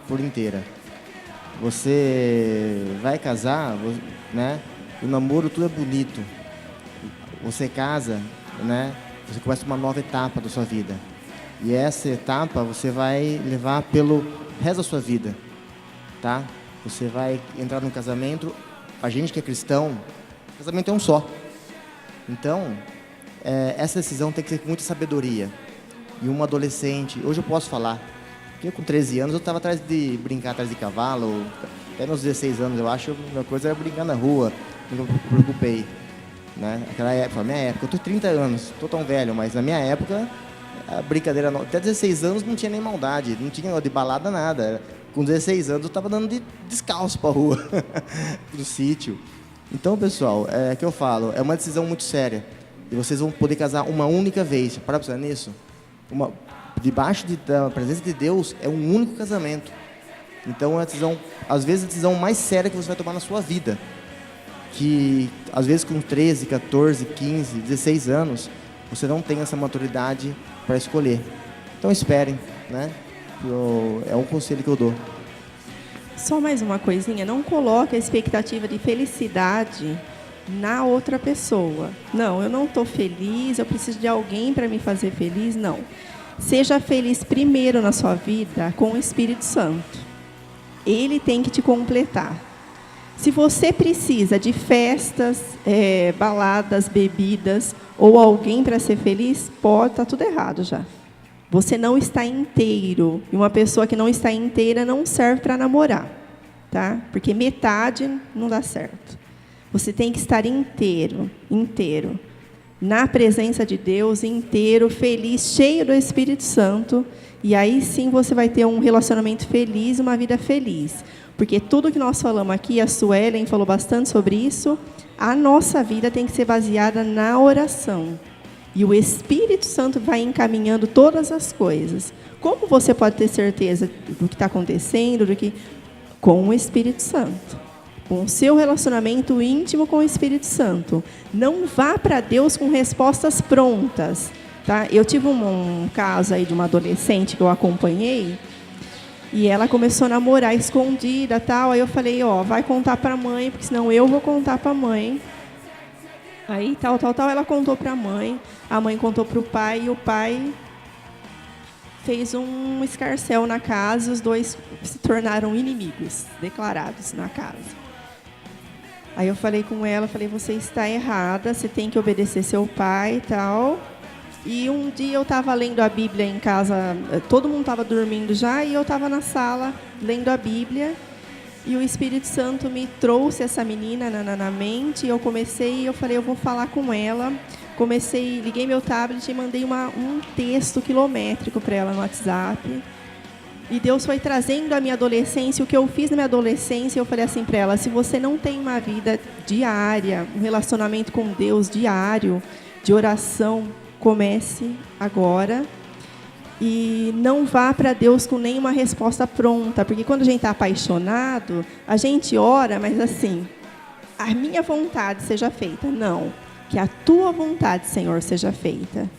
por inteira. Você vai casar, né? O namoro, tudo é bonito. Você casa, né? Você começa uma nova etapa da sua vida. E essa etapa você vai levar pelo resto da sua vida, tá? Você vai entrar num casamento. A gente que é cristão, casamento é um só. Então, essa decisão tem que ser com muita sabedoria. E uma adolescente, hoje eu posso falar, porque com 13 anos eu estava brincar atrás de cavalo, até nos 16 anos eu acho, a minha coisa era brincar na rua, não me preocupei. Né? Aquela época, na minha época, eu tô 30 anos, tô tão velho, mas na minha época, a brincadeira, até 16 anos não tinha nem maldade, não tinha de balada nada. Com 16 anos eu estava dando de descalço para a rua, pro sítio. Então, pessoal, é que eu falo, é uma decisão muito séria. E vocês vão poder casar uma única vez. Para pensar nisso? Debaixo da presença de Deus é um único casamento. Então, é a decisão, às vezes, a decisão mais séria que você vai tomar na sua vida. Que, às vezes, com 13, 14, 15, 16 anos, você não tem essa maturidade para escolher. Então, esperem, né? É um conselho que eu dou. Só mais uma coisinha, não coloque a expectativa de felicidade na outra pessoa. Não, eu não estou feliz, eu preciso de alguém para me fazer feliz. Não. Seja feliz primeiro na sua vida com o Espírito Santo. Ele tem que te completar. Se você precisa de festas, baladas, bebidas ou alguém para ser feliz, tá tudo errado já. Você não está inteiro. E uma pessoa que não está inteira não serve para namorar, tá? Porque metade não dá certo. Você tem que estar inteiro, na presença de Deus, inteiro, feliz, cheio do Espírito Santo. E aí sim você vai ter um relacionamento feliz, uma vida feliz. Porque tudo que nós falamos aqui, a Suelen falou bastante sobre isso, a nossa vida tem que ser baseada na oração. E o Espírito Santo vai encaminhando todas as coisas. Como você pode ter certeza do que está acontecendo? Com o Espírito Santo. Com o seu relacionamento íntimo com o Espírito Santo. Não vá para Deus com respostas prontas. Tá? Eu tive um caso aí de uma adolescente que eu acompanhei. E ela começou a namorar escondida, tal. Aí eu falei, vai contar para a mãe, porque senão eu vou contar para a mãe. Aí, tal, ela contou para a mãe contou para o pai, e o pai fez um escarcéu na casa, os dois se tornaram inimigos, declarados na casa. Aí eu falei com ela, você está errada, você tem que obedecer seu pai e tal. E um dia eu estava lendo a Bíblia em casa, todo mundo estava dormindo já, e eu estava na sala lendo a Bíblia. E o Espírito Santo me trouxe essa menina na mente, e eu falei, eu vou falar com ela. Liguei meu tablet e mandei um texto quilométrico para ela no WhatsApp. E Deus foi trazendo a minha adolescência, o que eu fiz na minha adolescência, eu falei assim para ela, se você não tem uma vida diária, um relacionamento com Deus diário, de oração, comece agora. E não vá para Deus com nenhuma resposta pronta, porque quando a gente está apaixonado, a gente ora, mas assim, a minha vontade seja feita. Não, que a tua vontade, Senhor, seja feita.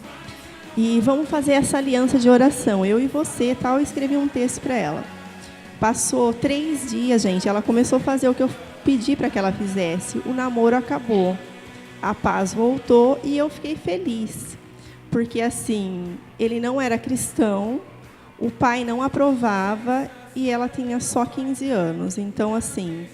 E vamos fazer essa aliança de oração, eu e você, tal. Eu escrevi um texto para ela. Passou 3 dias, gente, ela começou a fazer o que eu pedi para que ela fizesse. O namoro acabou, a paz voltou e eu fiquei feliz. Porque, assim, ele não era cristão, o pai não aprovava e ela tinha só 15 anos. Então, assim,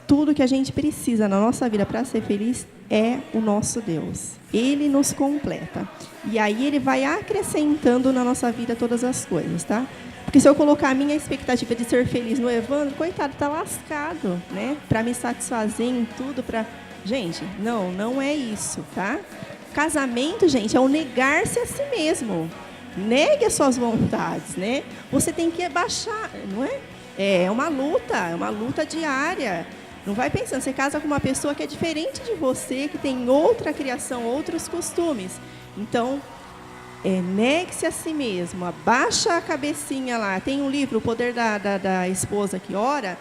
tudo que a gente precisa na nossa vida para ser feliz é o nosso Deus. Ele nos completa. E aí ele vai acrescentando na nossa vida todas as coisas, tá? Porque se eu colocar a minha expectativa de ser feliz no Evandro, coitado, tá lascado, né? Para me satisfazer em tudo, para... Gente, não é isso, tá? Casamento, gente, é o negar-se a si mesmo. Negue as suas vontades, né? Você tem que baixar, não é? É uma luta diária. Não vai pensando, você casa com uma pessoa que é diferente de você, que tem outra criação, outros costumes. Então, negue-se a si mesmo, abaixa a cabecinha lá. Tem um livro, O Poder da Esposa que Ora,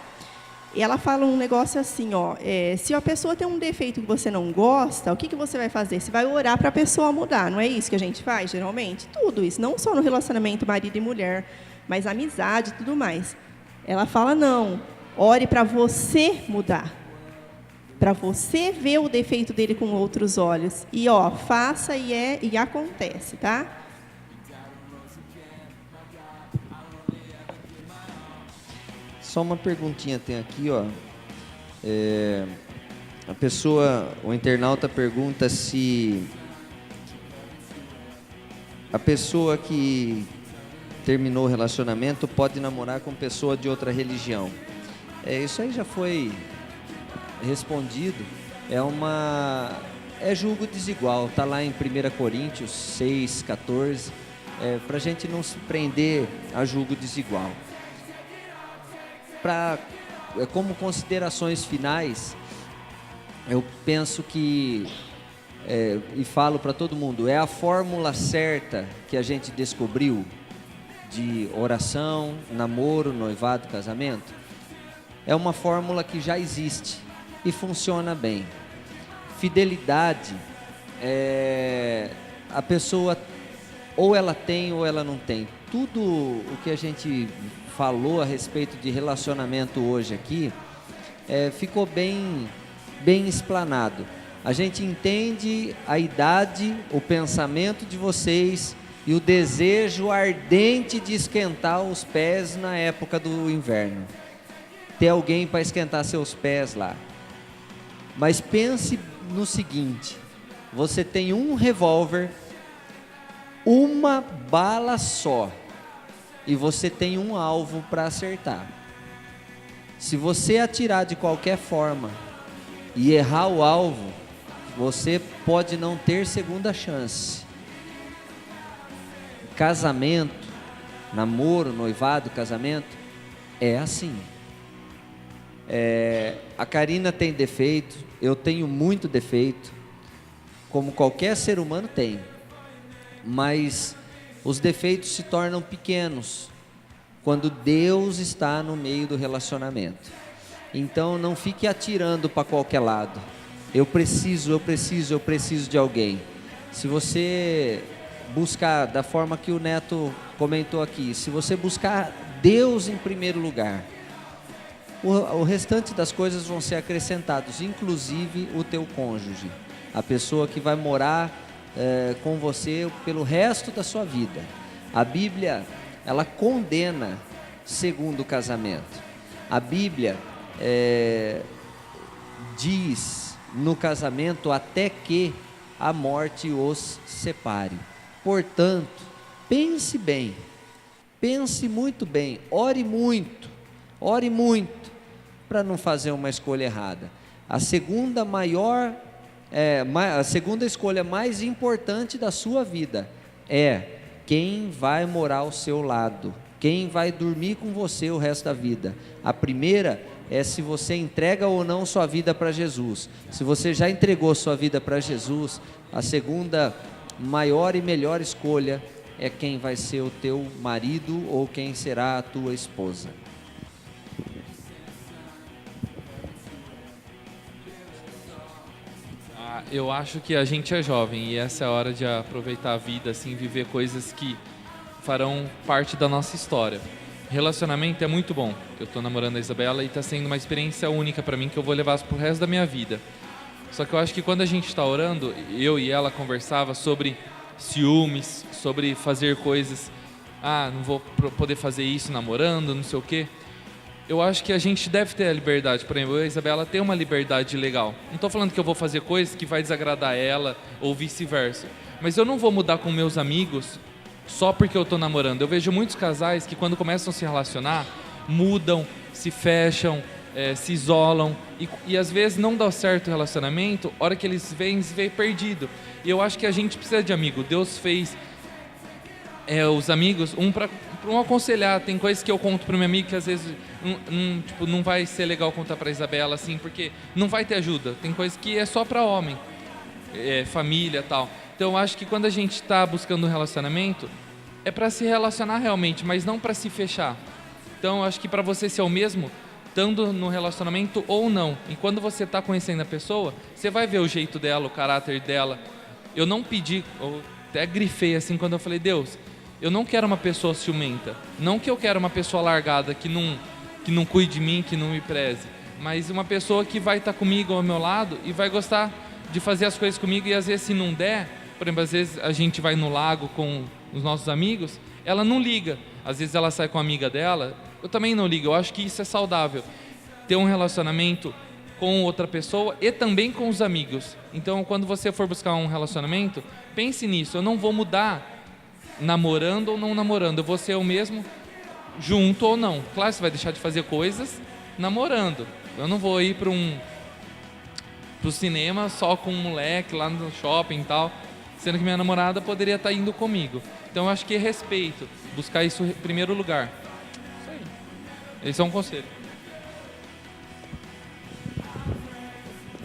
E ela fala um negócio assim, ó, se a pessoa tem um defeito que você não gosta, o que você vai fazer? Você vai orar para a pessoa mudar, não é isso que a gente faz, geralmente? Tudo isso, não só no relacionamento marido e mulher, mas amizade e tudo mais. Ela fala, não, ore para você mudar, para você ver o defeito dele com outros olhos. E, ó, faça e acontece, tá? Só uma perguntinha tem aqui, ó. O internauta pergunta se a pessoa que terminou o relacionamento pode namorar com pessoa de outra religião. Isso aí já foi respondido. É julgo desigual. Está lá em 1 Coríntios 6,14. Para a gente não se prender a julgo desigual. Como considerações finais, eu penso que, e falo para todo mundo, é a fórmula certa que a gente descobriu de oração, namoro, noivado, casamento. É uma fórmula que já existe e funciona bem. Fidelidade, a pessoa ou ela tem ou ela não tem. Tudo o que a gente falou a respeito de relacionamento hoje aqui, ficou bem explanado. A gente entende a idade, o pensamento de vocês e o desejo ardente de esquentar os pés na época do inverno. Ter alguém para esquentar seus pés lá. Mas pense no seguinte, você tem um revólver, uma bala só, e você tem um alvo para acertar. Se você atirar de qualquer forma e errar o alvo, você pode não ter segunda chance. Casamento, namoro, noivado, casamento, é assim. A Karina tem defeito, eu tenho muito defeito, como qualquer ser humano tem, mas os defeitos se tornam pequenos quando Deus está no meio do relacionamento. Então não fique atirando para qualquer lado. Eu preciso de alguém. Se você buscar da forma que o Neto comentou aqui, se você buscar Deus em primeiro lugar, o restante das coisas vão ser acrescentados, inclusive o teu cônjuge, a pessoa que vai morar com você pelo resto da sua vida. A Bíblia, ela condena segundo o casamento. A Bíblia diz no casamento até que a morte os separe. Portanto, pense bem, pense muito bem, ore muito para não fazer uma escolha errada. A segunda escolha mais importante da sua vida é quem vai morar ao seu lado, quem vai dormir com você o resto da vida. A primeira é se você entrega ou não sua vida para Jesus. Se você já entregou sua vida para Jesus, a segunda maior e melhor escolha é quem vai ser o teu marido ou quem será a tua esposa. Eu acho que a gente é jovem e essa é a hora de aproveitar a vida, assim, viver coisas que farão parte da nossa história. Relacionamento é muito bom. Eu estou namorando a Isabela e está sendo uma experiência única para mim que eu vou levar pro resto da minha vida. Só que eu acho que quando a gente está orando, eu e ela conversava sobre ciúmes, sobre fazer coisas, não vou poder fazer isso namorando, não sei o quê. Eu acho que a gente deve ter a liberdade. Por exemplo, eu e a Isabela tem uma liberdade legal. Não estou falando que eu vou fazer coisas que vai desagradar ela ou vice-versa. Mas eu não vou mudar com meus amigos só porque eu estou namorando. Eu vejo muitos casais que quando começam a se relacionar, mudam, se fecham, se isolam. E às vezes não dá certo o relacionamento, a hora que eles vêm, se vê perdido. E eu acho que a gente precisa de amigo. Deus fez os amigos, para um aconselhar. Tem coisas que eu conto para o meu amigo que às vezes não vai ser legal contar para a Isabela, assim, porque não vai ter ajuda. Tem coisas que é só para homem, família e tal. Então eu acho que quando a gente está buscando um relacionamento, é para se relacionar realmente, mas não para se fechar. Então eu acho que para você ser o mesmo, estando no relacionamento ou não. E quando você está conhecendo a pessoa, você vai ver o jeito dela, o caráter dela. Eu não pedi, eu até grifei assim quando eu falei, Deus, eu não quero uma pessoa ciumenta. Não que eu quero uma pessoa largada, que não cuide de mim, que não me preze. Mas uma pessoa que vai estar comigo ao meu lado e vai gostar de fazer as coisas comigo. E às vezes se não der, por exemplo, às vezes a gente vai no lago com os nossos amigos, ela não liga. Às vezes ela sai com a amiga dela, eu também não ligo. Eu acho que isso é saudável. Ter um relacionamento com outra pessoa e também com os amigos. Então, quando você for buscar um relacionamento, pense nisso. Eu não vou mudar namorando ou não namorando. Eu vou ser eu mesmo, junto ou não. Claro, você vai deixar de fazer coisas namorando. Eu não vou ir pro cinema só com um moleque lá no shopping e tal, sendo que minha namorada poderia estar indo comigo. Então, eu acho que é respeito. Buscar isso em primeiro lugar. Isso aí. Esse é um conselho.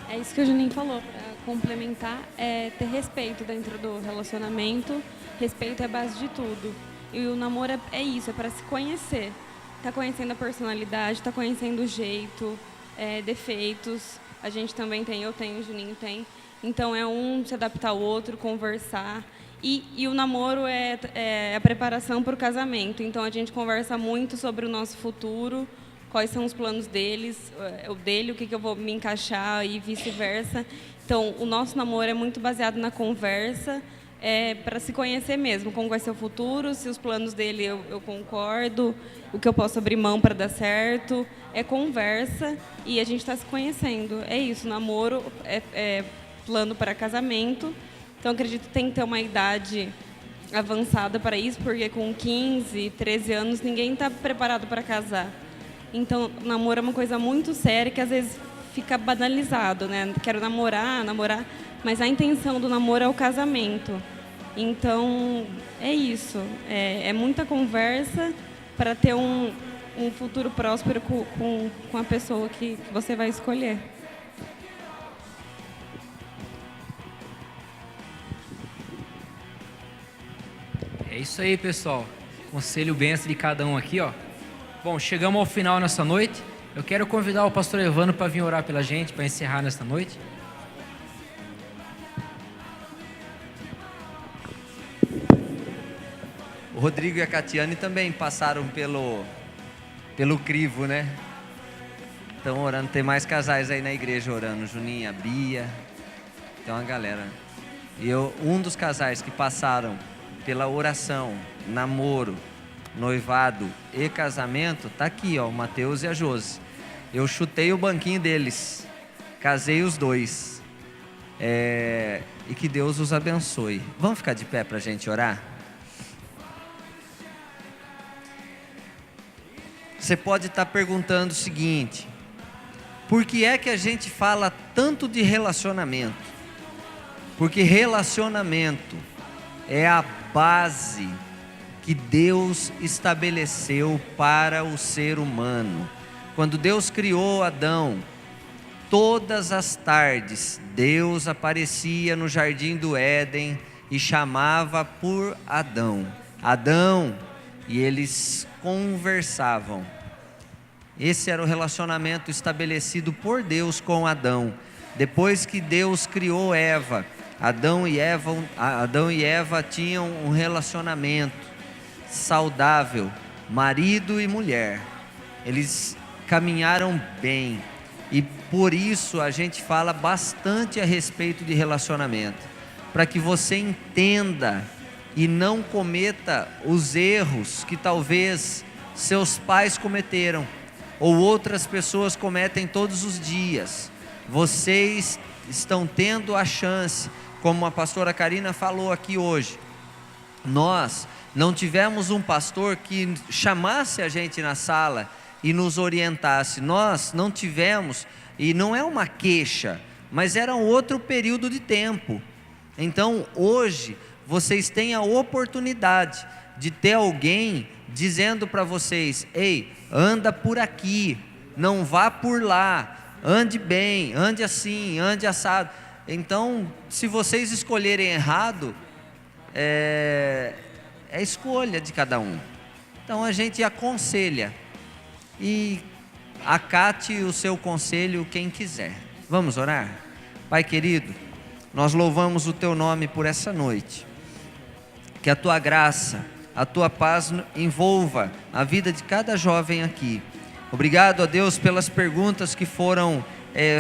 É isso que o Juninho falou, para complementar, é ter respeito dentro do relacionamento. Respeito é a base de tudo. E o namoro é isso, é para se conhecer. Tá conhecendo a personalidade, tá conhecendo o jeito, defeitos. A gente também tem, eu tenho, o Juninho tem. Então é um se adaptar ao outro, conversar. E o namoro é a preparação para o casamento. Então a gente conversa muito sobre o nosso futuro, quais são os planos deles, o dele, o que eu vou me encaixar e vice-versa. Então, o nosso namoro é muito baseado na conversa, para se conhecer mesmo, como vai ser o futuro, se os planos dele eu concordo, o que eu posso abrir mão para dar certo. É conversa e a gente está se conhecendo. É isso, namoro é plano para casamento. Então, acredito que tem que ter uma idade avançada para isso, porque com 15, 13 anos, ninguém está preparado para casar. Então, namoro é uma coisa muito séria que às vezes fica banalizado, né? Quero namorar, mas a intenção do namoro é o casamento. Então, é isso. É muita conversa para ter um futuro próspero com a pessoa que você vai escolher. É isso aí, pessoal. Conselho benção de cada um aqui, ó. Bom, chegamos ao final nessa noite. Eu quero convidar o pastor Evandro para vir orar pela gente, para encerrar nesta noite. O Rodrigo e a Catiane também passaram pelo crivo, né? Estão orando, tem mais casais aí na igreja orando, Juninha, Bia, tem uma galera. E um dos casais que passaram pela oração, namoro, noivado e casamento, tá aqui, ó, o Mateus e a Josi. Eu chutei o banquinho deles, casei os dois. E que Deus os abençoe. Vamos ficar de pé pra gente orar? Você pode estar perguntando o seguinte: por que é que a gente fala tanto de relacionamento? Porque relacionamento é a base que Deus estabeleceu para o ser humano. Quando Deus criou Adão, todas as tardes Deus aparecia no jardim do Éden e chamava por Adão. Adão, e eles conversavam. Esse era o relacionamento estabelecido por Deus com Adão. Depois que Deus criou Eva, Adão e Eva tinham um relacionamento saudável, marido e mulher. Eles caminharam bem, e por isso a gente fala bastante a respeito de relacionamento, para que você entenda e não cometa os erros que talvez seus pais cometeram, ou outras pessoas cometem todos os dias. Vocês estão tendo a chance, como a pastora Karina falou aqui hoje. Nós não tivemos um pastor que chamasse a gente na sala e nos orientasse. Nós não tivemos, e não é uma queixa, mas era um outro período de tempo. Então hoje vocês têm a oportunidade de ter alguém dizendo para vocês: ei, anda por aqui, não vá por lá, ande bem, ande assim, ande assado. Então, se vocês escolherem errado, é escolha de cada um. Então a gente aconselha. E acate o seu conselho quem quiser. Vamos orar? Pai querido, nós louvamos o Teu nome por essa noite. Que a Tua graça, a Tua paz envolva a vida de cada jovem aqui. Obrigado a Deus pelas perguntas que foram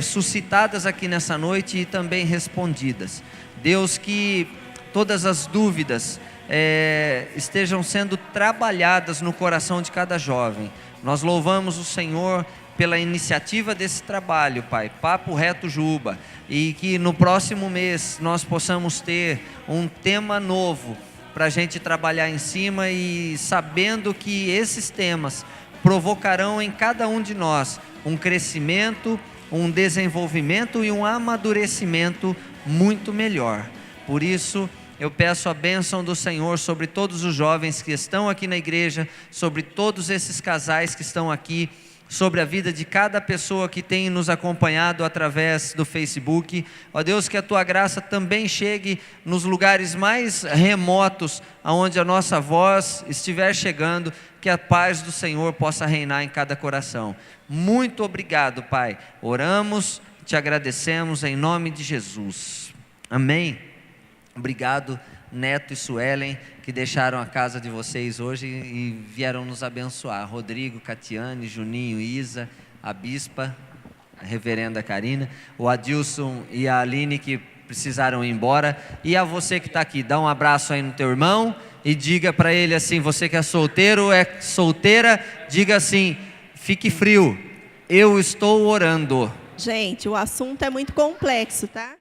suscitadas aqui nessa noite e também respondidas. Deus, que todas as dúvidas estejam sendo trabalhadas no coração de cada jovem. Nós louvamos o Senhor pela iniciativa desse trabalho, Pai, Papo Reto Juba, e que no próximo mês nós possamos ter um tema novo para a gente trabalhar em cima, e sabendo que esses temas provocarão em cada um de nós um crescimento, um desenvolvimento e um amadurecimento muito melhor. Por isso, eu peço a bênção do Senhor sobre todos os jovens que estão aqui na igreja, sobre todos esses casais que estão aqui, sobre a vida de cada pessoa que tem nos acompanhado através do Facebook. Ó Deus, que a Tua graça também chegue nos lugares mais remotos, aonde a nossa voz estiver chegando, que a paz do Senhor possa reinar em cada coração. Muito obrigado, Pai. Oramos, te agradecemos em nome de Jesus. Amém. Obrigado, Neto e Suelen, que deixaram a casa de vocês hoje e vieram nos abençoar. Rodrigo, Catiane, Juninho, Isa, a Bispa, a reverenda Karina, o Adilson e a Aline, que precisaram ir embora. E a você que está aqui, dá um abraço aí no teu irmão e diga para ele assim, você que é solteiro, é solteira, diga assim, fique frio, eu estou orando. Gente, o assunto é muito complexo, tá?